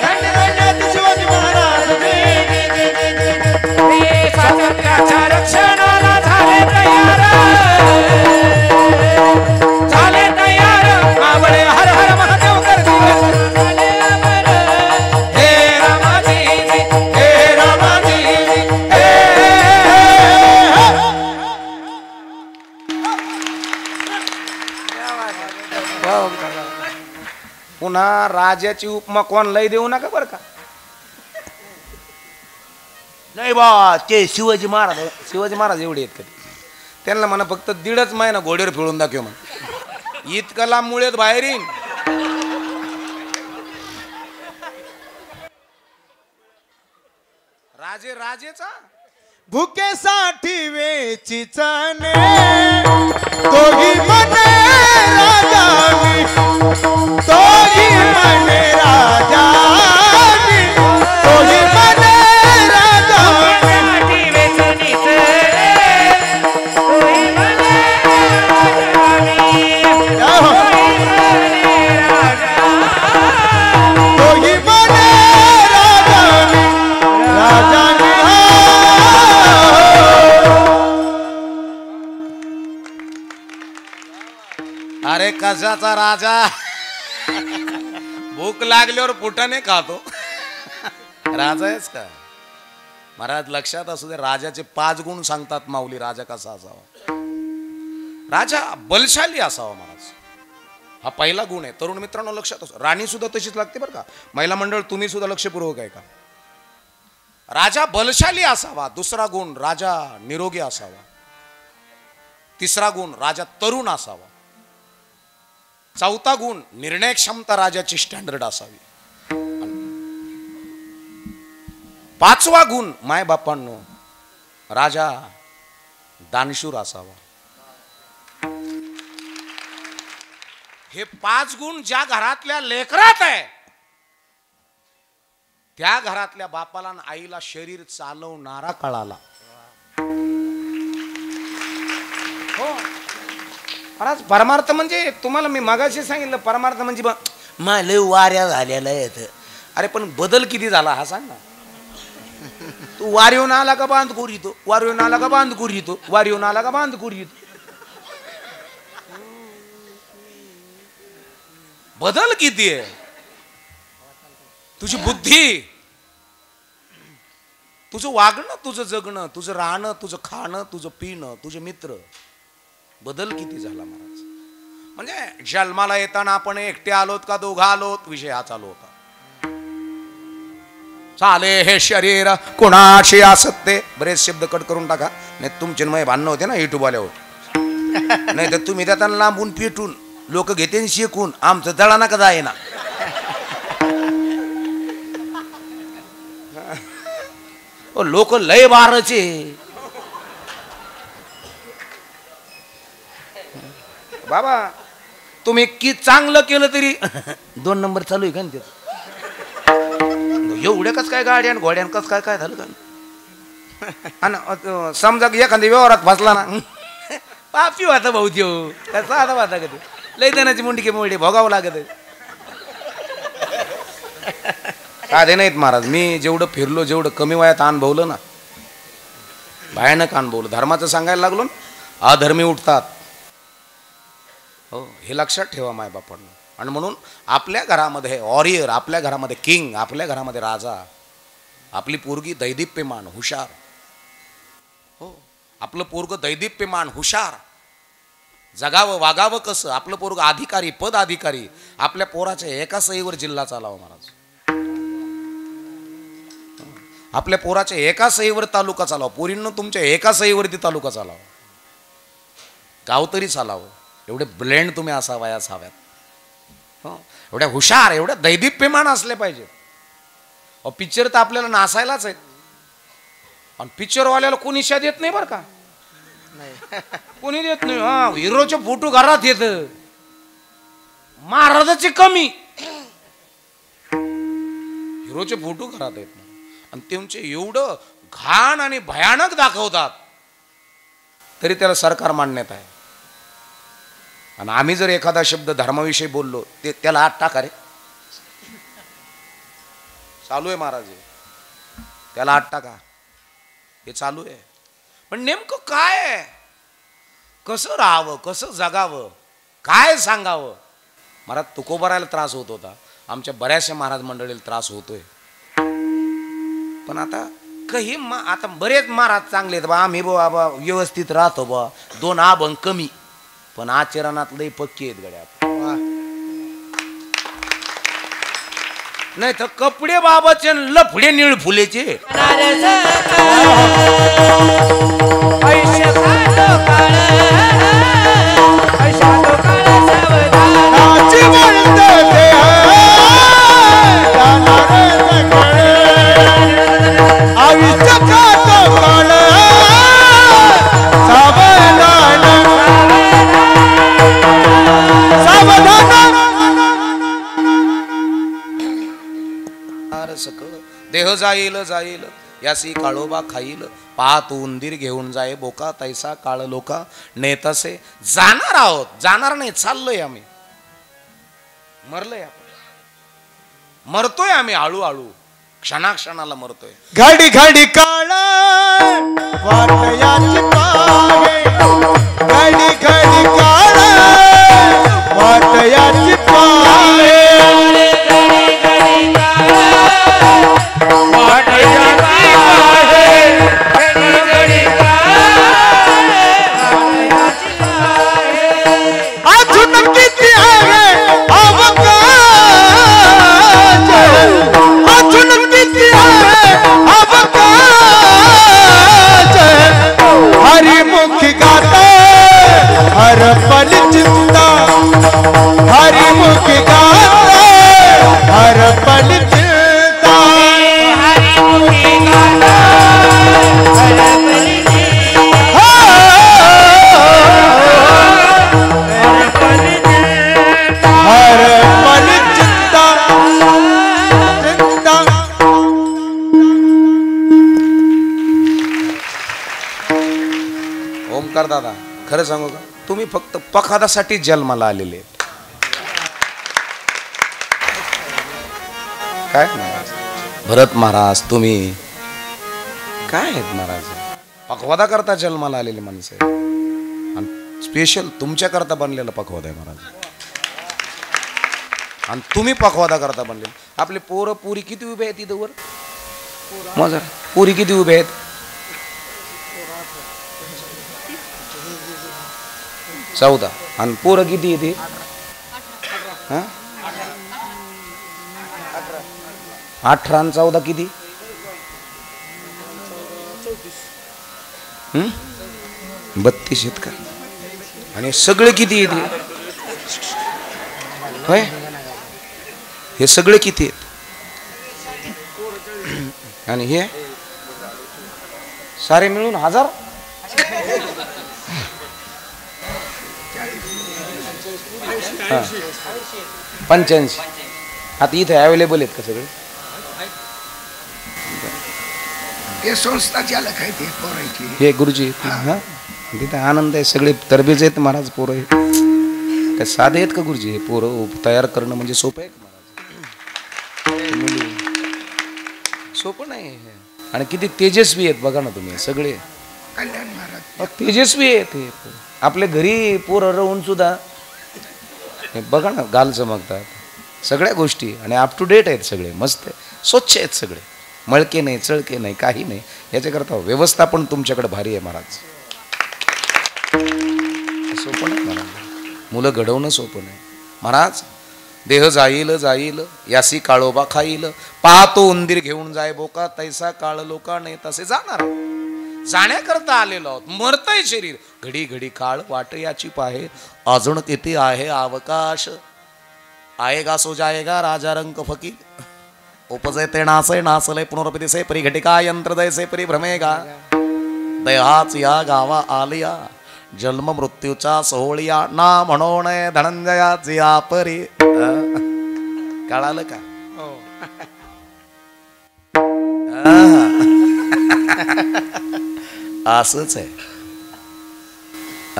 धन्य धन्य शिवाजी महाराज जी जी स्वातंत्र्याच्या रक्षणाला झाले तयार मावळे हर हर महादेव करतील हे रामाजी हे रामाजी पुन्हा राजाची उपमा कोणलाही देऊ नका बरं का. नाही बा ते शिवाजी महाराज एवढे आहेत कधी त्यांना म्हणा फक्त 1.5 महिना घोड्यावर फिरून दाखव म्हण इतकं लांब मुळेत बाहेर येईन. राजेचा भुकेसाठी वेचीचाने तोही मने राजानी तोही मने राजानी तोही मने राजानी तोही मने राजानी राजानी अरे कशाचा राजा भूक लागल्यावर फुटाने खातो राजा आहेस का. महाराज लक्षात असू दे राजाचे 5 गुण सांगतात माऊली राजा कसा असावा. राजा बलशाली असावा महाराज हा पहिला गुण आहे. तरुण मित्रांनो लक्षात असो राणी सुद्धा तशीच लागते बरं का. महिला मंडळ तुम्ही सुद्धा लक्षपूर्वक आहे का. राजा बलशाली असावा. दुसरा गुण राजा निरोगी असावा. तिसरा गुण राजा तरुण असावा. चौथा गुण निर्णय क्षमता राजाची स्टँडर्ड असावी. 5वा गुण माय बापांनो राजा दानशूर असावा. हे 5 गुण ज्या घरातल्या लेकरात आहे त्या घरातल्या बापाला आणि आईला शरीर चालवणारा कळाला. हो महाराज परमार्थ म्हणजे तुम्हाला मी मगाशी सांगितलं परमार्थ म्हणजे लय वाऱ्या झालेला आहे. अरे पण बदल किती झाला हा सांग ना. तू वार येऊन आला का बांध कोर येतो वार येऊन आला का बांध कोर येतो वार येऊन आला का बांध कोर येतो. बदल किती आहे. तुझी बुद्धी तुझं वागणं तुझं जगणं तुझं राहणं तुझं खाणं तुझं पिणं तुझे मित्र बदल किती झाला महाराज. म्हणजे जन्माला येताना आपण एकटे आलोत का दोघं आलोत विषय हा चालू होता. चाले हे शरीर कोणाशी असते बरेच शब्द कट करून टाका नाही तुमचे मय भांडणं होते ना युट्यूब आल्यावर. नाही तर तुम्ही त्यात लांबून पेटून लोक घेते शिकून आमचं तळा नका जाय ना. लोक लय बारचे बाबा. तुम्ही की चांगलं केलं तरी 2 नंबर चालू आहे का ते. एवढ्या कस काय गाड्यान घोड्यान कस काय काय झालं का. समजा एखाद्या व्यवहारात फसला ना पापी होता भाऊ त्यो कसा आता वाता कधी लय देण्याची मुंडकी मुंडी भोगावं लागत. साधे नाहीत महाराज. मी जेवढं फिरलो जेवढं कमी वयात अनुभवलं ना भयानक अनुभवलं. धर्माचं सांगायला लागलो ना अधर्मी उठतात. हो हे लक्षात ठेवा माय बापांना. आणि म्हणून आपल्या घरामध्ये वॉरियर आपल्या घरामध्ये किंग आपल्या घरामध्ये राजा आपली पोरगी दैदिप्यमान हुशार. हो आपलं पोरग दैदिप्यमान हुशार जगावं वागावं कसं. आपलं पोरग अधिकारी पद अधिकारी. आपल्या पोराच्या एका सहीवर जिल्हा चालावा महाराज. आपल्या पोराच्या एका सहीवर तालुका चालावा. पोरींनो तुमच्या एका सहीवरती तालुका चालावा. गाव तरी चालावं. एवढे ब्लेंड तुम्ही असावयास हव्यात. एवढ्या हुशार एवढ्या दैदिप्यमान असले पाहिजे. पिक्चर तर आपल्याला नासायलाच आहेत. आणि पिक्चरवाल्याला कोणी इशा देत नाही बरं का. कोणी देत नाही. हा हिरोचे फोटो घरात येत, महाराजाचे कमी. हिरोचे फोटो घरात येत नाही आणि त्यांचे एवढं घाण आणि भयानक दाखवतात तरी त्याला सरकार मान्यता आहे. आणि आम्ही जर एखादा शब्द धर्माविषयी बोललो ते त्याला आत टाका रे, चालू आहे महाराज, त्याला आत टाका, हे चालू आहे. पण नेमकं काय आहे, कसं राहावं, कसं जगावं, काय सांगावं. महाराज तुकोबारायला त्रास होत होता, आमच्या बऱ्याचशा महाराज मंडळीला त्रास होतोय. पण आता काही आता बरेच महाराज चांगले आहेत बा, आम्ही बाबा व्यवस्थित राहतो बा, 2 अभंग कमी, पण आचरणात लई पक्की आहेत गड्या. नाही तर कपडे बाबाचे लफडे निळ फुलेचे. देह जाईल जाईल यासी काळोबा खाईल, पाहत उंदीर घेऊन जाय बोका, तैसा काळ लोका नेतसे. जाणार आहोत, जाणार नाही, चाललोय आम्ही. मरलोय आपण, मरतोय आम्ही हळूहळू, क्षणाक्षणाला मरतोय. घडी घडी काळ वाटयाची पाहे, घडी घडी काळ वाटयाची पाहे, अजून किती आहे अवकाश, अजून किती आहे अवकाश, हरिमुखी गाता हर पल चिंता, हरिमुखी गाता हर पल चिंता. ओमकार दादा, खरं सांगू का, तुम्ही फक्त पखादासाठी जन्माला आलेले आहेत. काय महाराज भरत महाराज, तुम्ही काय आहेत महाराज, पखवादा करता जन्माला आलेली माणसं आहे. आणि स्पेशल तुमच्या करता बनलेला पखवादा आहे महाराज. आणि तुम्ही पखवादा करता बनलेले. आपले पोरं पुरी किती उभे आहेत इथं वर, मग पुरी किती उभे आहेत, 14. आणि पोरं किती येते, 18 आणि 14 किती, 32 आहेत का. आणि सगळे किती येते, होय, हे सगळे किती आहेत. आणि हे सारे मिळून 1000. हा 85. आता इथे अवेलेबल आहेत का सगळे, हे संस्था चालक आहे ते पोरायची. हे गुरुजी. हा तिथे आनंद आहे, सगळे तरबेज आहेत महाराज पोरं. हे काय साधे आहेत का गुरुजी, हे पोरं तयार करणं म्हणजे सोपं आहे का महाराज, मुली सोपं नाही. आणि किती तेजस्वी आहेत बघा ना तुम्ही, सगळे कल्याण महाराज तेजस्वी आहेत. हे आपल्या घरी पोरं राहून सुद्धा हे बघा ना, गाल चमकतात सगळ्या गोष्टी, आणि अप टू डेट आहेत सगळे, मस्त आहे, स्वच्छ आहेत सगळे, मळके नाही, चळके नाही, काही नाही. याच्याकरता व्यवस्थापन तुमच्याकडे भारी आहे महाराज. सोपं नाही महाराज, मुलं घडवणं सोपं नाही महाराज. देह जाईल जाईल यासी काळोबा खाईल, पाहतो उंदीर घेऊन जाय बोका, तैसा काळ लोका नाही तसे जाणार. जाण्याकरता आलेलो आहोत, मरतय शरीर, घडी घडी काळ वाट याची पाहे, अजून किती आहे अवकाश. आएगा सो जाएगा राजा रंग फकीर, उपजय ते नासे नासले पुनरपती से परी घटिका यंत्र जैसे परी भ्रमेगा. देहाच या गावा आलिया जन्म मृत्यूचा सोहळिया ना म्हणून धनंजयाची आपरी कळालं का असंच आहे.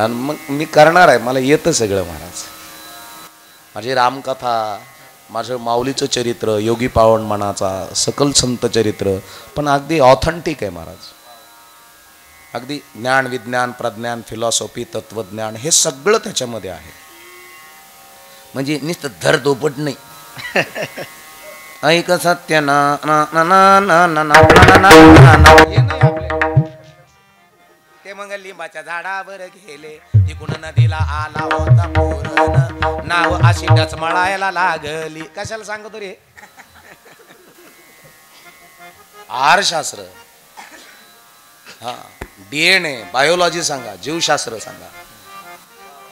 आणि मग मी करणार आहे, मला येतं सगळं महाराज. माझी रामकथा, माझं माऊलीचं चरित्र, योगी पावन मनाचा सकल संत चरित्र पण अगदी ऑथेंटिक आहे महाराज. अगदी ज्ञान विज्ञान प्रज्ञान फिलॉसॉफी तत्वज्ञान हे सगळं त्याच्यामध्ये आहे. म्हणजे नुसतं धर दोपट नाही. ऐक सत्य ना ना ना ना ना ना ना ना ना ते मग लिंबाच्या झाडावर गेले तिकडून नदीला आला होता पूर्ण नाव अशी डचमळायला लागली. कशाला सांगतो रे? आहारशास्त्र, हा DNA बायोलॉजी सांगा, जीवशास्त्र सांगा.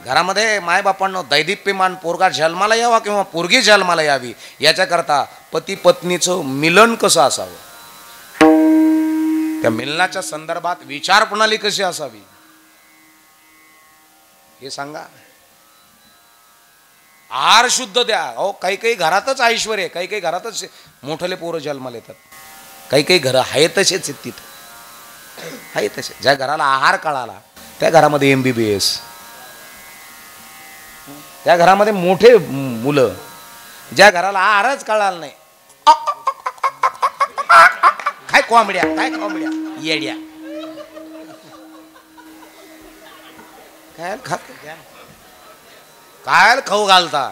घरामध्ये मायबापांना दैदिप्यमान पोरगा जन्माला यावा किंवा पोरगी जन्माला यावी याच्याकरता पती पत्नीचं मिलन कसं असावं, त्या मिलनाच्या संदर्भात विचार प्रणाली कशी असावी हे सांगा. आहार शुद्ध द्या. अहो काही काही घरातच ऐश्वर आहे, काही काही घरातच मोठले पोरं जन्माला येतात, काही काही घरं आहे तसेच आहेत, तिथं आहे तसे. ज्या घराला आहार कळाला त्या घरामध्ये MBBS, त्या घरामध्ये मोठे मुलं. ज्या घराला आहारच कळाला नाही, काय कोंबड्या काय कोंबड्या येड्या काय खात काय खाऊ घालता.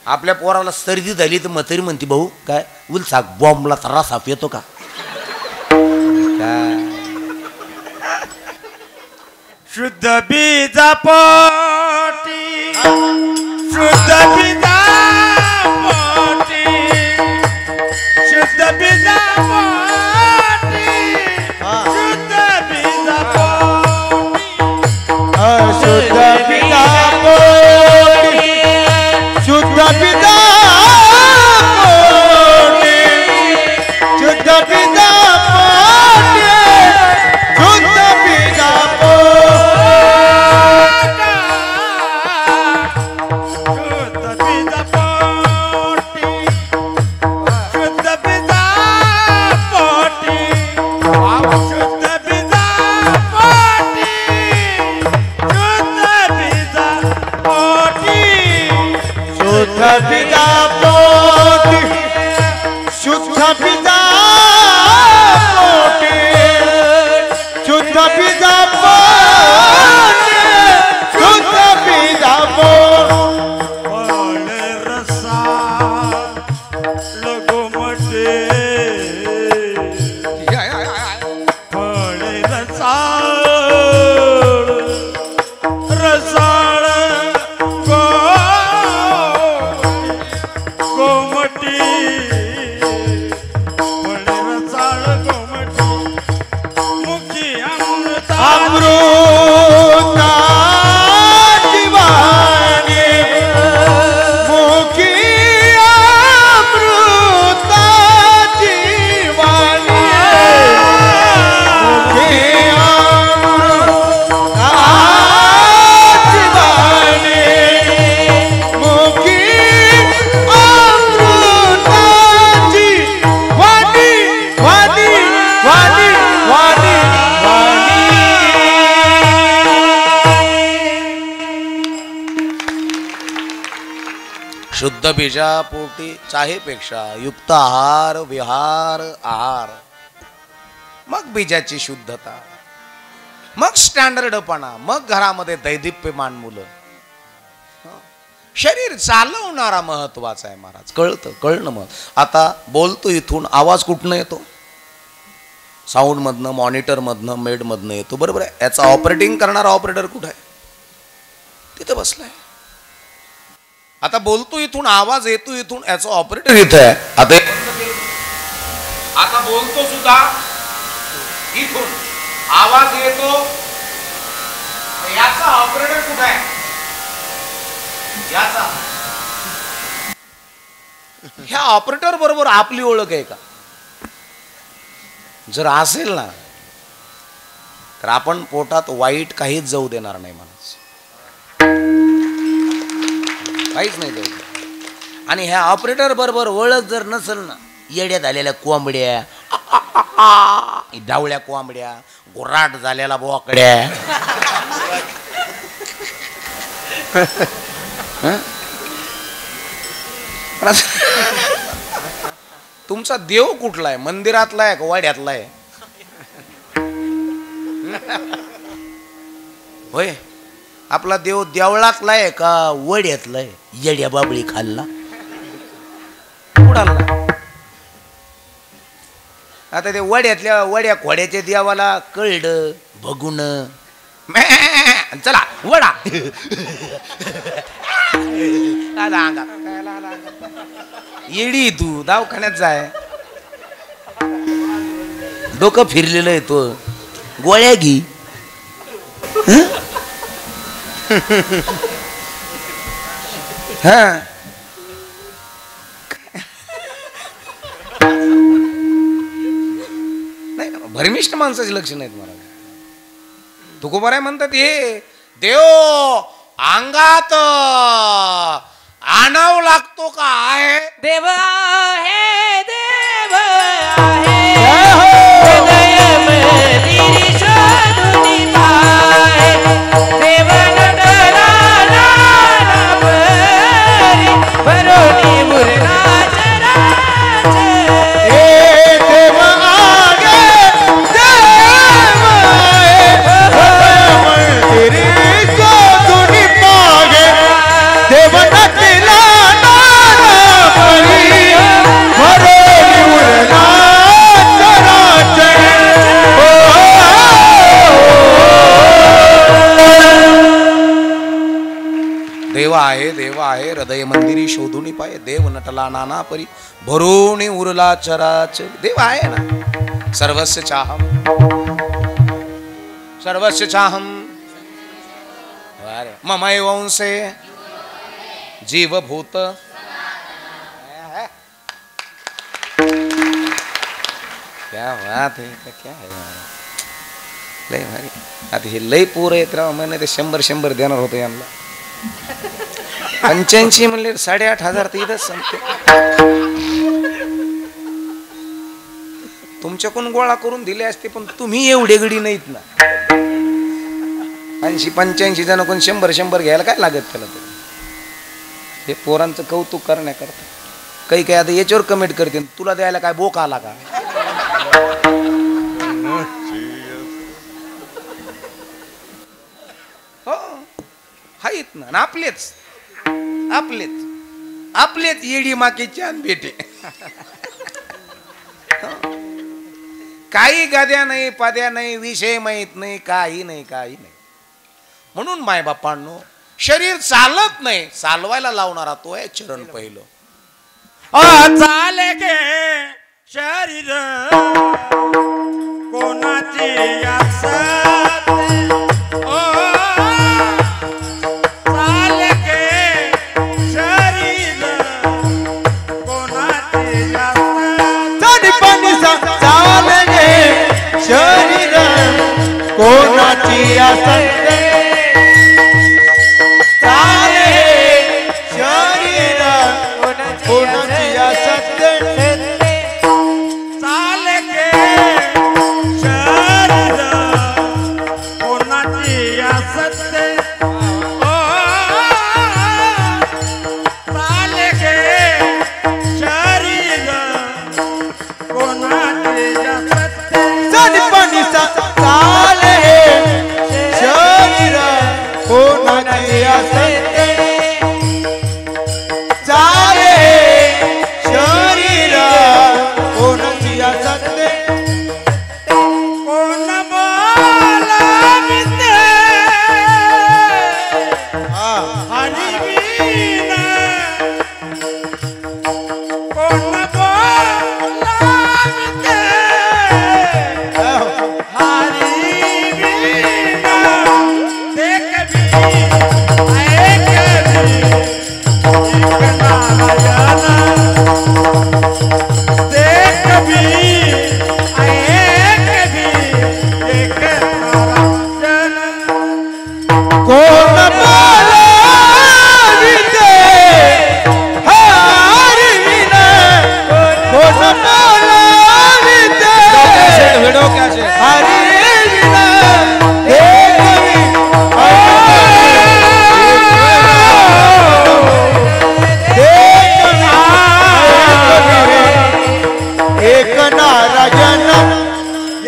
आपल्या पोराला सर्दी झाली तर म्हातारी म्हणते भाऊ काय उलसा बॉम्बला तर रसाप येतो का. शुद्ध बीजा पोटी शुद्ध बीजा पोटी शुद्ध बीजा पोटी शुद्ध बीजा पोटी शुद्ध बीजा पोटी शुद्ध बीजा पोटी शुद्ध बीजा पोटी शुद्ध बीजा शुद्ध बीजा पोटी चाहेपेक्षा युक्त आहार विहार आहार, मग बीजाची शुद्धता, मग स्टँडर्डपणा, मग घरामध्ये दैदिप्यमान मुलं. शरीर चालवणारा महत्वाचा आहे महाराज. कळणं मग. आता बोलतो इथून आवाज कुठनं येतो? साऊंड मधनं, मॉनिटर मधनं, मेड मधनं येतो, बरोबर आहे. याचा ऑपरेटिंग करणारा ऑपरेटर कुठे आहे? तिथे बसलाय. आता बोलतो इथून, आवाज येतो इथून, याचा ऑपरेटर इथे आहे. आता बोलतो सुद्धा इथून, आवाज येतो, याचा ऑपरेटर कुठे आहे? याचा. ह्या ऑपरेटर बरोबर आपली ओळख आहे का? जर असेल ना तर आपण पोटात वाईट काहीच जाऊ देणार नाही म्हणायचं, काहीच नाही जाऊ देणार. आणि ह्या ऑपरेटर बरोबर ओळख जर नसेल ना, येड्यात आलेल्या कोंबड्या, डावळ्या कोंबड्या, गोराट झालेला बोकड्या, तुमचा देव कुठला आहे? मंदिरातला आहे का वाड्यातला आहे? होय, आपला देव देवळातला आहे का वड्यातला आहे? येड्या बाबळी खाल्ला उडाला. आता ते वड्यातल्या वड्या खोड्याच्या देवाला कळलं बघून, चला वडा येडी तू दवाखान्यात जाय, डोकं फिरलेलं आहे तो, गोळ्या घे. हा नाही ना, भरमिष्ठ माणसाचे लक्षण आहेत मला. तुकोबाराय म्हणतात हे देव अंगात आणावं लागतो का आहे? देव आहे, देव आहे, हृदय मंदिरी शोधून पाहे, देव नटला नानापरी, भरोनी मुरला चराचर. देव आगे देव आहे, हृदय मंदिरी शोधून पाहे, देव नटला नानापरी, भरोनी मुरला चराचर. देव आहे हृदय मंदिरी शोधून पाय, देव नटला नाना परी, भरोणी उरला चराचर. देव आहे ना. सर्वस्य चाहम, सर्वस्य चाहम, ममैव वंशे जीवभूत. क्या बात है, क्या है लय भारी. आता हे लय पोर येत राव, मैंने ते 100 देणार होतो यांना. 85 म्हणले 8,500 तर इथंच संपते. तुमच्याकडून गोळा करून दिले असते, पण तुम्ही एवढे गडी नाहीत ना. 80-85 जण कोण 100 घ्यायला काय लागत त्याला तरी. हे पोरांचं कौतुक करण्याकरता काही आता याच्यावर कमेंट करते, तुला द्यायला काय बोक आला का? हो आहेत ना, आपलेच आपलेच आपलेच येडी माकेचे आणि बेटे. काही गाद्या नाही, पाद्या नाही, विषय माहित नाही, काही नाही, काही नाही. म्हणून मायबापांनो, शरीर चालत नाही, चालवायला लावणारा तो आहे चरण पहिलं. चाले गे शरीर कोणाची असत, ओ चाले गे शरीर कोणाची असत. चाले गे शरीर कोणाची असत, शरीर एक नारायण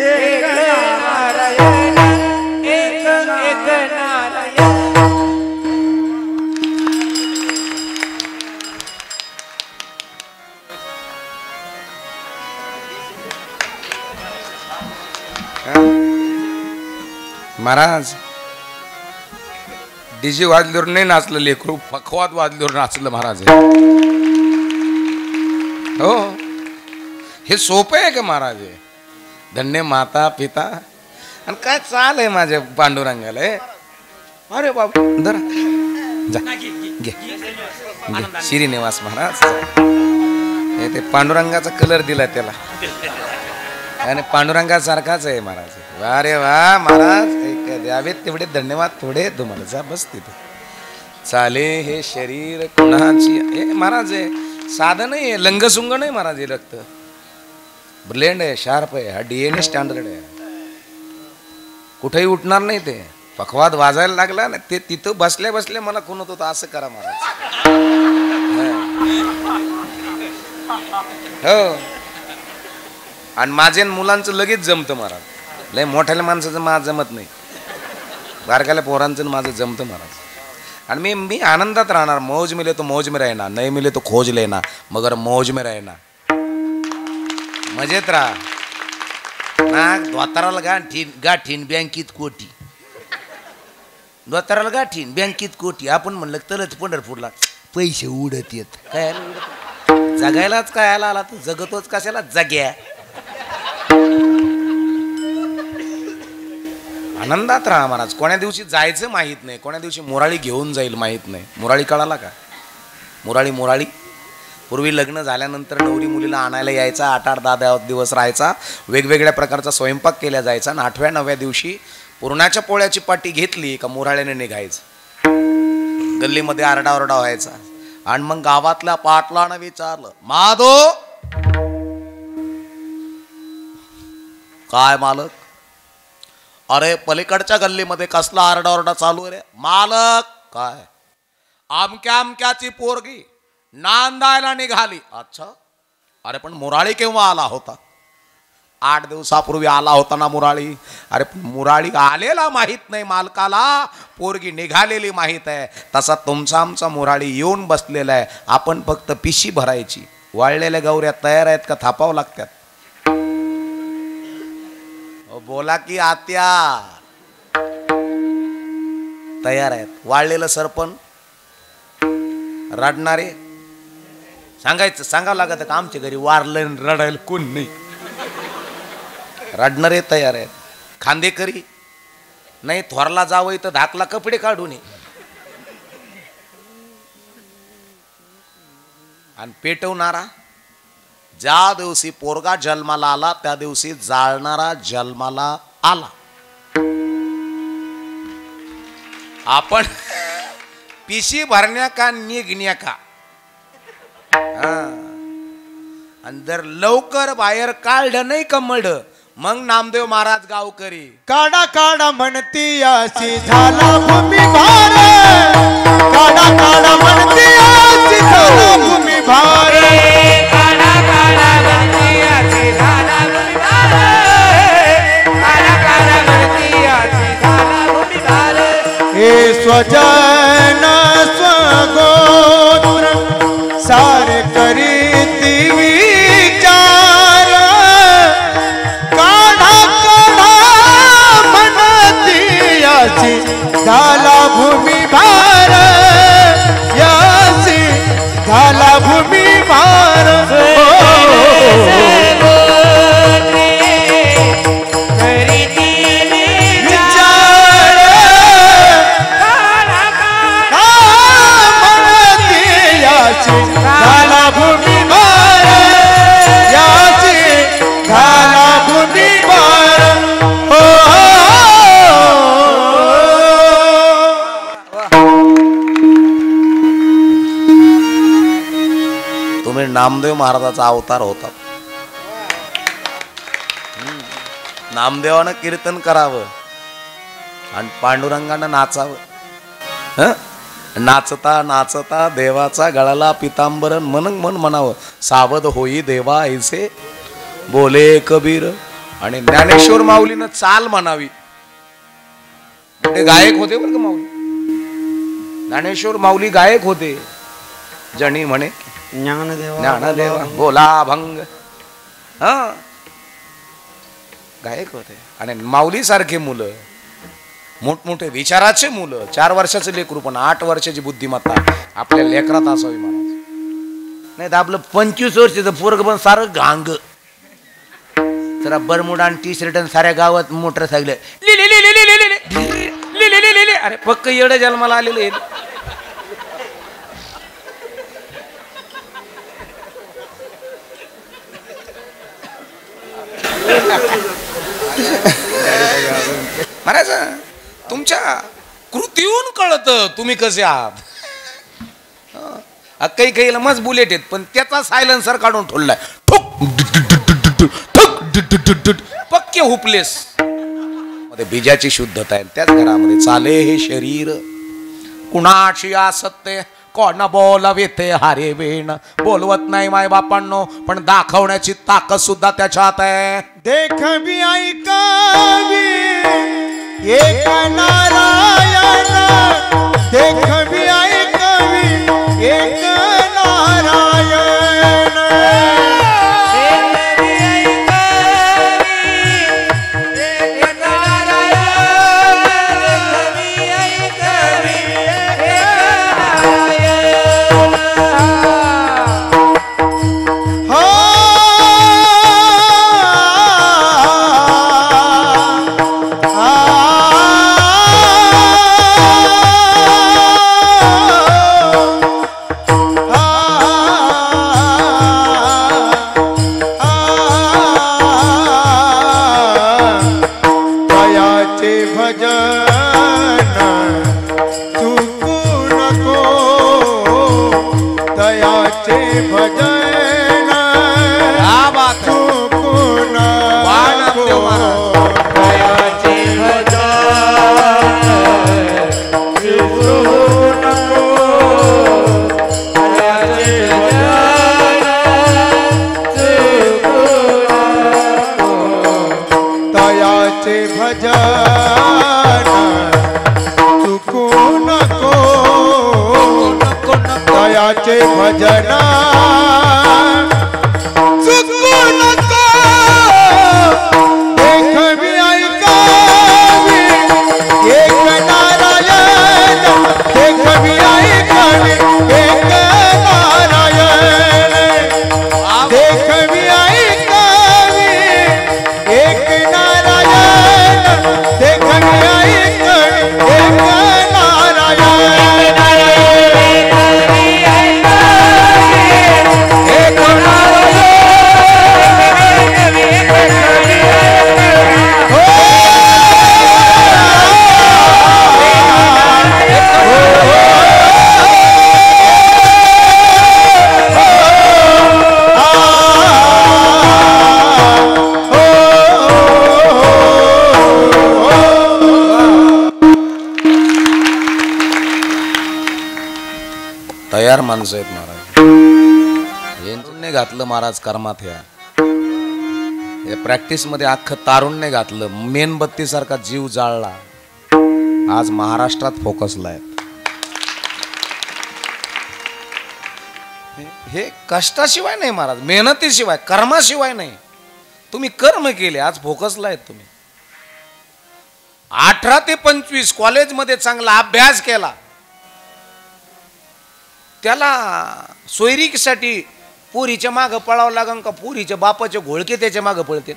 एक नारायण एक नारायण. महाराज डीजे वाजल्यावर नाही नाचलं लेकरू, पखवाद वाजल्यावर नाचलं महाराज. हो हे सोपं आहे का महाराज? धन्य माता पिता आणि काय चाल आहे माझ्या पांडुरंगाला. अरे बाबा धर जा घे श्रीनिवास महाराज. हे ते पांडुरंगाचा कलर दिला त्याला आणि पांडुरंगासारखाच आहे महाराज. अरे वा महाराज, द्यावेत तेवढे धन्यवाद थोडे तुम्हाला. जा बस तिथे. चाले हे शरीर कुणाची हे महाराज आहे, साधं नाही आहे, लंगसुंग नाही महाराज. हे रक्त ब्लेंड आहे, शार्प आहे, हा DNA स्टँडर्ड आहे, कुठेही उठणार नाही. ते पखवाद वाजायला लागला ना ते तिथं बसल्या बसल्या मला खुणत होतं असं करा महाराज. हो आणि माझ्या मुलांचं लगेच जमतं महाराज. लय मोठ्याल्या माणसाचं माझं जमत नाही, बारकाल्या पोरांचं माझं जमतं महाराज. आणि मी आनंदात राहणार. मौज मिले तो मौज में रहना, नहीं मिले तो खोज लेना, मगर मौज में रहना. मजेत राहा ना. द्वाताराला गाठीन बँकीत कोटी, द्वाताराला गाठीन बँकीत कोटी. आपण म्हणलं तरच पंढरपूरला पैसे उडत येत. काय जगायलाच काय आला तर जगतोच कशाला जग्या. आनंदात राहा महाराज. कोण्या दिवशी जायचं माहीत नाही, कोण्या दिवशी मुराळी घेऊन जाईल माहीत नाही. मुराळी कळाला का? मुराळी पूर्वी लग्न झाल्यानंतर नवरी मुलीला आणायला यायचा, 8-8, 10 दिवस राहायचा, वेगवेगळ्या प्रकारचा स्वयंपाक केला जायचा आणि 8व्या 9व्या दिवशी पुरणाच्या पोळ्याची पाटी घेतली का मुराळ्याने निघायचं. गल्लीमध्ये आरडाओरडा व्हायचा आणि मग गावातल्या पाटलानं विचारलं, माधो काय मालक? अरे पलीकडच्या गल्लीमध्ये कसला आरडाओरडा चालू आहे रे? मालक काय? आमक्याची पोरगी नांदायला निघाली. अच्छा, अरे पण मुराळी केव्हा आला होता? 8 दिवसापूर्वी आला होता ना मुराळी. अरे पण मुराळी आलेला माहित नाही मालकाला, पोरगी निघालेली माहित आहे. तसा तुमचा आमचा मुराळी येऊन बसलेला आहे, आपण फक्त पिशी भरायची. वाळलेल्या गौऱ्या तयार आहेत का थापावं लागतात? बोला की आत्या तयार आहेत. वाळलेलं सरपण रडणारे सांगावं लागत का आमच्या घरी वारलं रडायला कोण नाही. रडणारे तयार आहेत. खांदेकरी नाही थोरला जावं तर धाकला कपडे काढून ये. आणि पेटवणारा ज्या दिवशी पोरगा जन्माला आला त्या दिवशी जाळणारा जन्माला आला. आपण पिशी भरण्या का निघण्या का. आणि जर लवकर बाहेर काढलं नाही कमड मग नामदेव महाराज गावकरी काढा काढा म्हणती अशी झाला भूमी भार. काढा काढा म्हणती अशी झाला भूमी भार. काढा काढा म्हणती अशी झाला भूमी भार. काढा काढा म्हणती अशी झाला भूमी भार. हे स्वजन स्वगोत्र सारे करीती विचार. काढा काढा म्हणती अशी झाला भूमी भार. यासी झाला भूमी भार. तुम्ही नामदेव महाराजाचा अवतार होता. नामदेवानं कीर्तन करावं आणि पांडुरंगानं नाचावं. नाचता नाचता देवाचा गळाला पितांबरन मन म्हणावं. सावध होई देवा ऐसे बोले कबीर. आणि ज्ञानेश्वर माऊलीनं चाल म्हणावी. ते गायक होते बरं का माऊली. ज्ञानेश्वर माऊली गायक होते. जणी म्हणे ज्ञानदेवा बोला भंग. हा गायक होते. आणि माऊली सारखे मुलं, मोठमोठे विचाराचे मुलं, 4 वर्षाचे लेकरू पण 8 वर्षाची बुद्धिमत्ता आपल्या लेकरात असावी महाराज. नाही तर आपलं 25 वर्षाचं पोरग पण सारं घांग. जरा बरमुडा आणि टी शर्ट साऱ्या गावात मोटरसायकल अरे पक्क येडं जन्माला आलेले. महाराज तुमच्या कृतीहून कळतं तुम्ही कसे आहात. काही काहीला मस्त बुलेट आहेत पण त्याचा सायलेन्सर काढून ठेवलाय. पक्के हुपलेस मध्ये बीजाची शुद्धता आहे. त्याच घरामध्ये चाले हे शरीर कुणाची असत्य कोण बोलावे ते हारे वेण. बोलवत नाही माय बापांनो पण दाखवण्याची ताकद सुद्धा त्याच्यात आहे. देखवी ऐकावी एक नारायण. देखवी ऐकावी एक नारायण. भजना चुकू नको. देखवी ऐकावी एक नारायण. देखवी ऐकावी एक नारायण. देखवी ऐकावी एक नारायण. देखवी ऐकावी एक नारायण. तयार माणसं आहेत महाराज. यांनी घातलं महाराज कर्मात. या प्रॅक्टिस मध्ये अख्खं तारुण्य घातलं. मेणबत्ती सारखा जीव जाळला. आज महाराष्ट्रात फोकसलाय. हे कष्टाशिवाय नाही महाराज, मेहनतीशिवाय, कर्माशिवाय नाही. तुम्ही कर्म केले, आज फोकसला आहेत तुम्ही. 18 ते 25 कॉलेजमध्ये चांगला अभ्यास केला. त्याला सोयरीसाठी पोरीच्या मागं पळावं लागन का पोरीच्या बापाचे घोळके त्याच्या मागं पळते.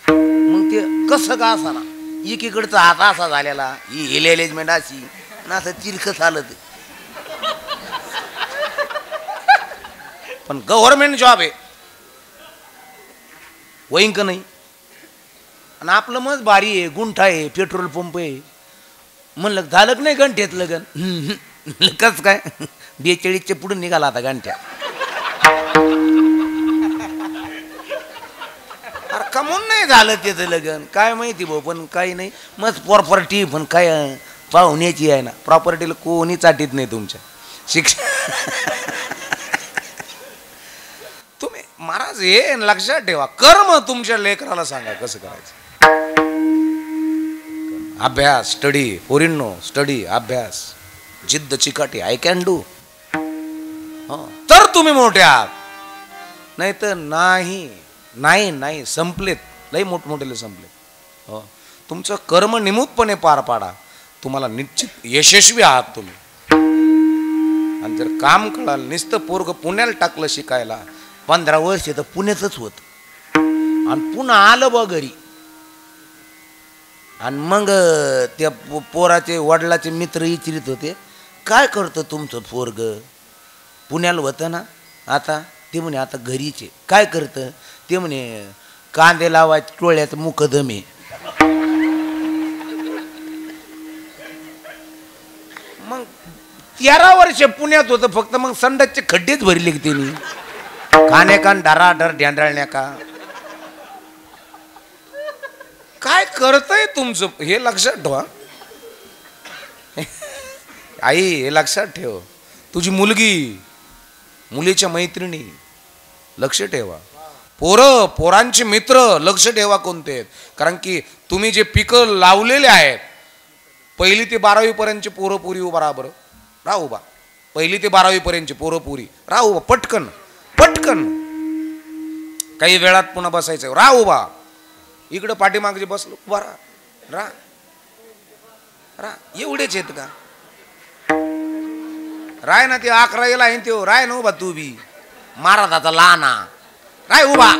मग ते कसं का असा ना, एकीकडचा हात असा झालेला, ही एलिमेंट अशी असं चिरखं चालत. पण गव्हर्नमेंट जॉब आहे वैंक नाही. आणि आपलं मग भारी आहे, गुंठा आहे, पेट्रोल पंप आहे. म्हणलं झालं नाही गंठ्यात लगन. कस काय 42च्या पुढे निघाला आता गंठ्या. अरे कमून नाही झालं त्याचं लगन काय माहिती भाऊ. पण काही नाही, मस्त प्रॉपर्टी पण काय पाहुण्याची आहे ना. प्रॉपर्टीला कोणी चाटीत नाही तुमच्या. शिक्षण महाराज हे लक्षात ठेवा, कर्म तुमच्या लेकराला सांगा कसं करायचं. अभ्यास, स्टडी, पोरींनो स्टडी, अभ्यास, जिद्द चिकाटी, आय कॅन डू, तर तुम्ही मोठे आहात. नाही तर नाही नाही नाही, संपलेत, लई मोठमोठे संपलेत. हो, तुमचं कर्म निमूटपणे पार पाडा, तुम्हाला निश्चित यशस्वी आहात तुम्ही. आणि जर काम कळाल, नुसतं पोरग पुण्याला टाकलं शिकायला, 15 वर्ष तर पुण्यातच होत आणि पुन्हा आलं बा घरी. आणि मग त्या पोराचे वडिलाचे मित्र विचारित होते, काय करतं तुमचं पोरग? पुण्याला होतं ना आता. ते म्हणे आता घरीचे. काय करतं? ते म्हणे कांदे लावायचे टोळ्यात मुकदमे. मग 13 वर्ष पुण्यात होतं फक्त, मग संडासचे खड्डेच भरले की त्यांनी. खाणे कान डराडर ढेंडाळण्या का काय करतंय तुमचं हे लक्षात ठेवा. आई हे लक्षात ठेव, तुझी मुलगी, मुलीच्या मैत्रिणी लक्ष ठेवा, पोरांचे मित्र लक्ष ठेवा कोणते आहेत. कारण की तुम्ही जे पिकं लावलेले आहेत, 1ली ते 12वी पर्यंतचे पोरं पुरी उभा राहा, बरं राहा उभा. 1ली ते 12वी पर्यंतचे पोरं पुरी राहा उभा, पटकन पटकन, काही वेळात पुन्हा बसायचं, राहा उभा. इकडं पाठीमागचे बसलो, उभा राहा, एवढेच आहेत का? राय ना, ते 11वीला आहे तो, राय ना उभा तू बी. महाराजाचा लहाना राय उभा.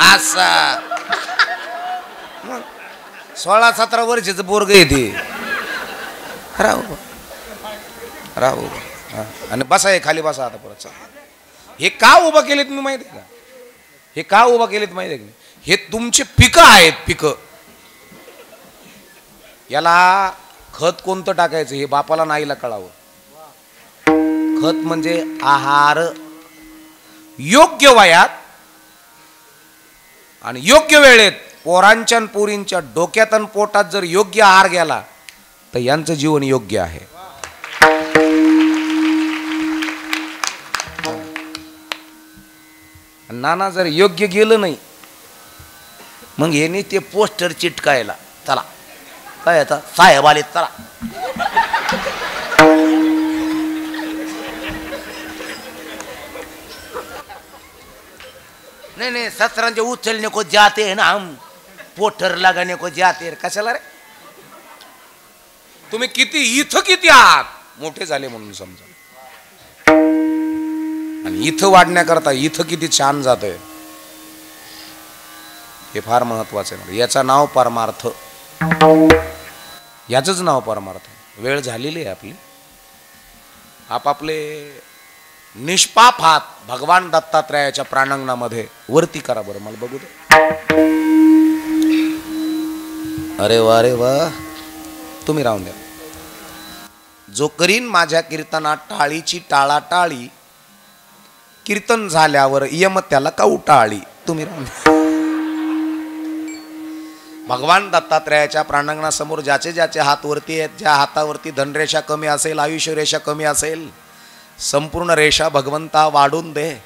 असा 16-17 वर्षाचं पोरग येते, राहा उभा, राहा उभा. आणि बसा, खाली बसा आता परत. हे का उभा केलेत मी माहिती आहे का? हे का उभा केलेत माहिती आहे का? हे तुमचे पिकं आहेत, पिकं. याला खत कोणतं टाकायचं हे बापाला नाईला कळावं. खत म्हणजे आहार योग्य वयात आणि योग्य वेळेत पोरांच्या आणि पोरींच्या डोक्यात आणि पोटात जर योग्य आहार गेला तर यांचं जीवन योग्य आहे. नाना जर योग्य गेलं नाही, मग यांनी ते पोस्टर चिटकायला, चला काय आता साहेब आले चला. नहीं नहीं, ससरांचे उचलने को जाते हैं ना हम, पोस्टर लगाने को जाते हैं. कशाला रे? तुम्ही किती इथं किती आहात मोठे झाले म्हणून समजा, आणि इथं वाढण्याकरता इथं किती छान जातंय हे फार महत्वाचं आहे. याचं नाव परमार्थ, याचंच नाव परमार्थ. वेळ झालेली आहे आपली. आपापले निष्पाप हात भगवान दत्तात्रयाच्या प्राणांगणामध्ये वरती करा बरं, मला बघू दे. अरे वा, तुम्ही राहून द्या. जो करीन माझ्या कीर्तनात टाळीची टाळाटाळी, कीर्तन झाल्यावर यम त्याला काउटाळी. तुम्ही राहून द्या. भगवान दत्तात्रयाच्या प्राणांगणासमोर ज्याचे ज्याचे हात वरती आहेत, ज्या हातावरती धनरेषा कमी असेल, आयुष्य रेषा कमी असेल, संपूर्ण रेषा भगवंता वाढून दे,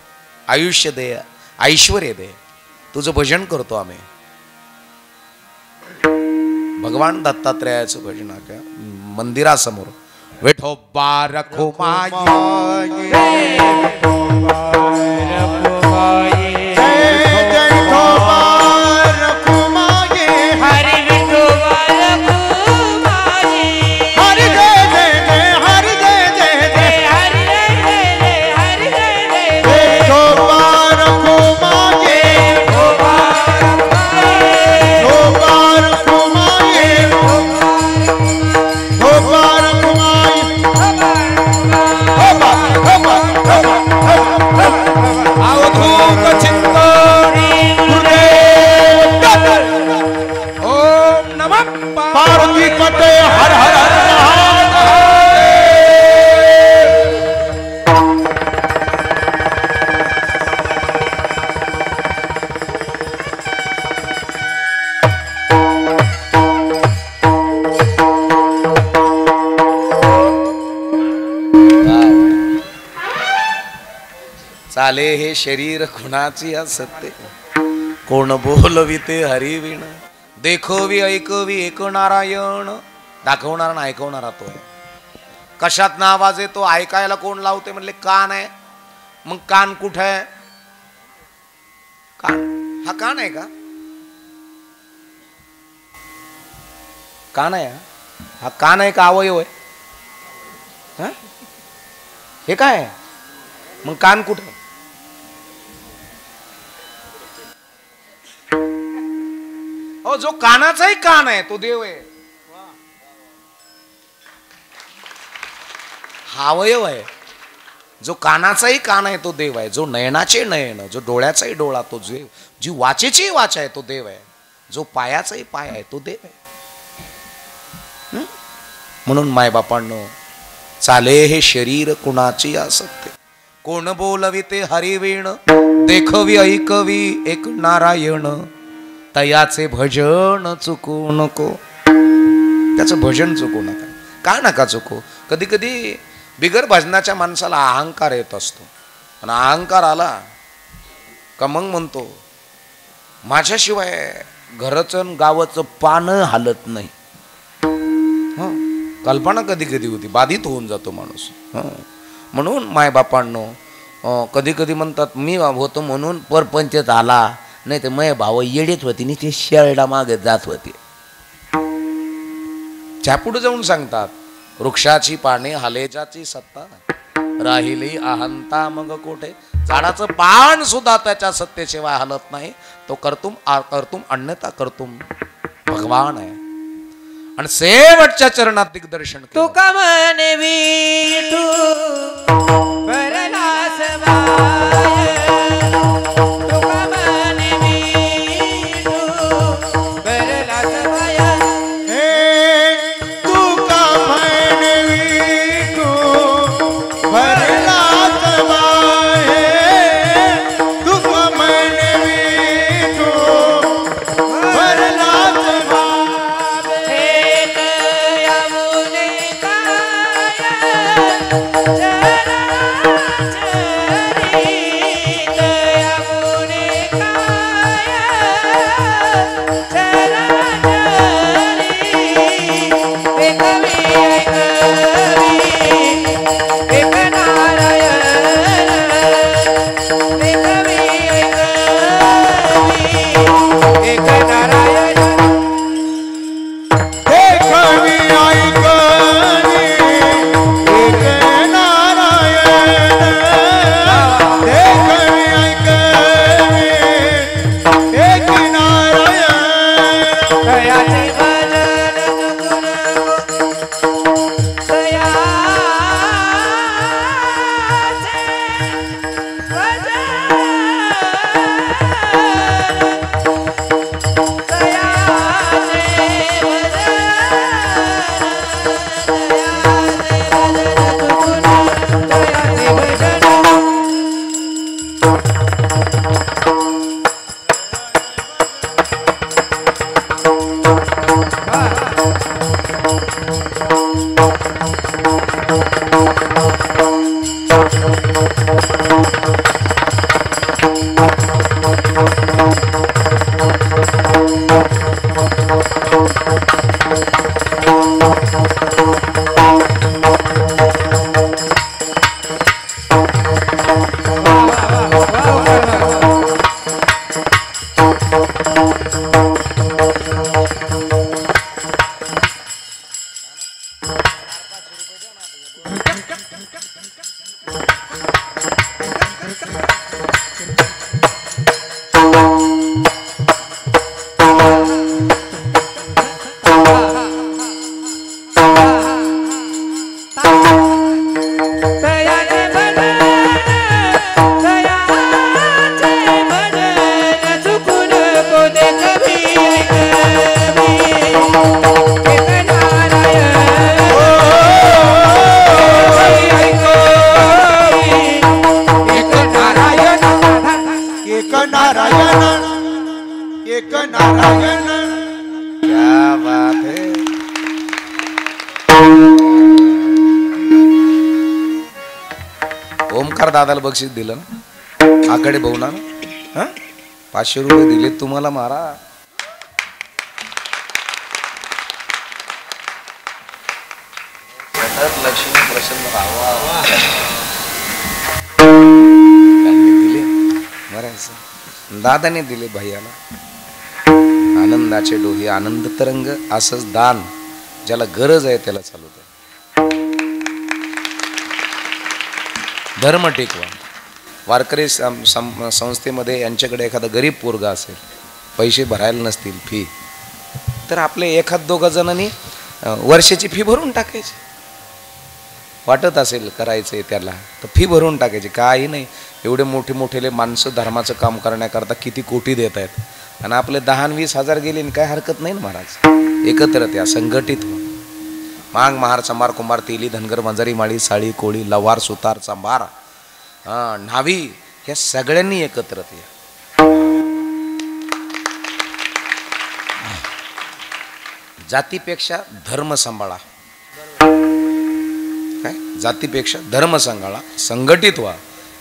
आयुष्य दे, ऐश्वर्य दे. तुझं भजन करतो आम्ही. भगवान दत्तात्रयाचं भजन मंदिरासमोर विठोबा रखुमाई, हो झाले हे शरीर खुणाची असत्य कोण बोलविते हरिविण देखोवी ऐकवी एक नारायण दाखवणार ना ऐकवणारा तो आहे कशात ना आवाज येतो ऐकायला कोण लावते म्हणले कान आहे मग कान कुठे आहे कान हा कान आहे का कान आहे हा कान आहे का अवयव आहे हे काय आहे मग कान कुठे हो जो कानाचाही कान आहे तो देव आहे हा अवयव आहे जो कानाचाही कान आहे तो देव आहे जो नयनाचे नयन जो डोळ्याचाही डोळा तो देव जी वाचेची वाच आहे तो देव आहे जो पायाचाही पाय आहे तो देव आहे म्हणून मायबापांनो चाले हे शरीर कुणाची असत्य कोण बोलविते हरिवीण देखवी ऐकवी एक नारायण तयाचे भजन चुकू नको त्याचं भजन चुकू नका का नका चुकू कधी कधी बिगर भजनाच्या माणसाला अहंकार येत असतो आणि अहंकार आला का मग म्हणतो माझ्याशिवाय घराचं गावाचं पान हालत नाही कल्पना कधी कधी होती बाधित होऊन जातो माणूस म्हणून मायबापांनो कधी कधी म्हणतात मी होतो म्हणून परपंचायत आला नाही तर मय भाव येडेच होती नि ते शेरडा मागे जात होते पुढे जाऊन सांगतात वृक्षाची पाने हालेजाची सत्ता राहिली अहंता मग कोठे झाडाचं पान सुद्धा त्याच्या सत्तेशिवाय हलत नाही तो करतुम अन्यथा करतुम भगवान आहे आणि शेवटच्या चरणात दिग्दर्शन तू का म्हणे विठू भरला समाय तू का म्हणे विठू भरला समाय तू का म्हणे विठू भरला समाय तू का म्हणे विठू भरला एक नारायण क्या बात है ओमकार दादाला बक्षीस दिलं ना आकडे भाऊ ना, 500 रुपये दिले तुम्हाला मारा. लक्ष्मी प्रसन्न राहावा. दिले बरं, दादाने दिले भैयाला. आनंदाचे डोहे, आनंद तरंग, असंच दान ज्याला गरज आहे त्याला चालू द्या. धर्म टिकवा. वारकरी संस्थेमध्ये यांच्याकडे एखादा गरीब पोरगा असेल, पैसे भरायला नसतील फी, तर आपले एखाद दोघा जणांनी वर्षाची फी भरून टाकायची. वाटत असेल करायचंय त्याला तर फी भरून टाकायची. काही नाही, एवढे मोठे मोठेले माणसं धर्माचं काम करण्याकरता किती कोटी देत आहेत, आणि आपले 10-20 हजार गेले काय हरकत नाही ना महाराज. एकत्र त्या संघटित व्हा. मांग महार चंबार कुंभार तेली धनगर मंजारी माळी साळी कोळी लवार सुतार चांबार न्हावी, ह्या सगळ्यांनी एकत्र या. जातीपेक्षा धर्म सांभाळा. काय जातीपेक्षा धर्म सांभाळा, संघटित व्हा,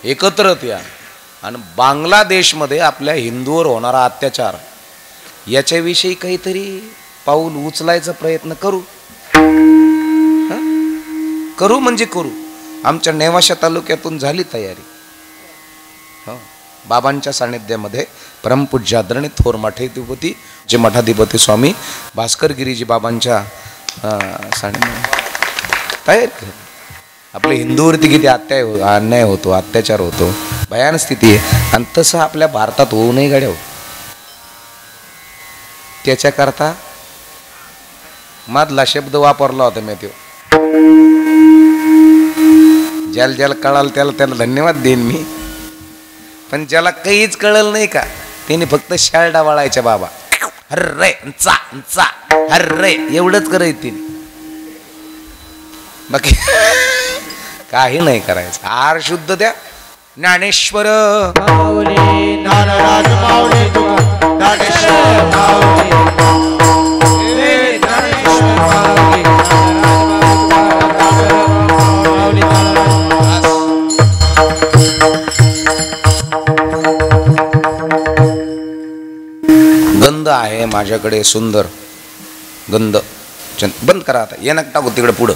एकत्र या. आणि बांगलादेशमध्ये आपल्या हिंदूवर होणारा अत्याचार याच्याविषयी काहीतरी पाऊल उचलायचा प्रयत्न करू. करू म्हणजे करू. आमच्या नेवाशा तालुक्यातून झाली तयारी. बाबांच्या सानिध्यामध्ये परमपूज्य आदरणीय थोर मठाधिपती जे मठाधिपती स्वामी भास्कर गिरीजी बाबांच्या सानिध्यामध्ये तयारी. आपल्या हिंदूवरती किती अन्याय होतो, अत्याचार होतो, भयान स्थिती आहे. आणि तसं आपल्या भारतात होऊ नये गाड्या. त्याच्याकरता मधला शब्द वापरला होता मी. तो ज्याला ज्याला कळाल त्याला त्याला धन्यवाद देईन मी. पण ज्याला काहीच कळलं नाही का, त्याने फक्त शाळडा वाळायच्या बाबा, हर्रे चा चा हर्रे एवढंच करायचं तिने, बाकी काही नाही करायचं. आर शुद्ध द्या. ज्ञानेश्वर गंध आहे माझ्याकडे सुंदर गंध. बंद करा आता, ये नका टाकू तिकडे पुढं.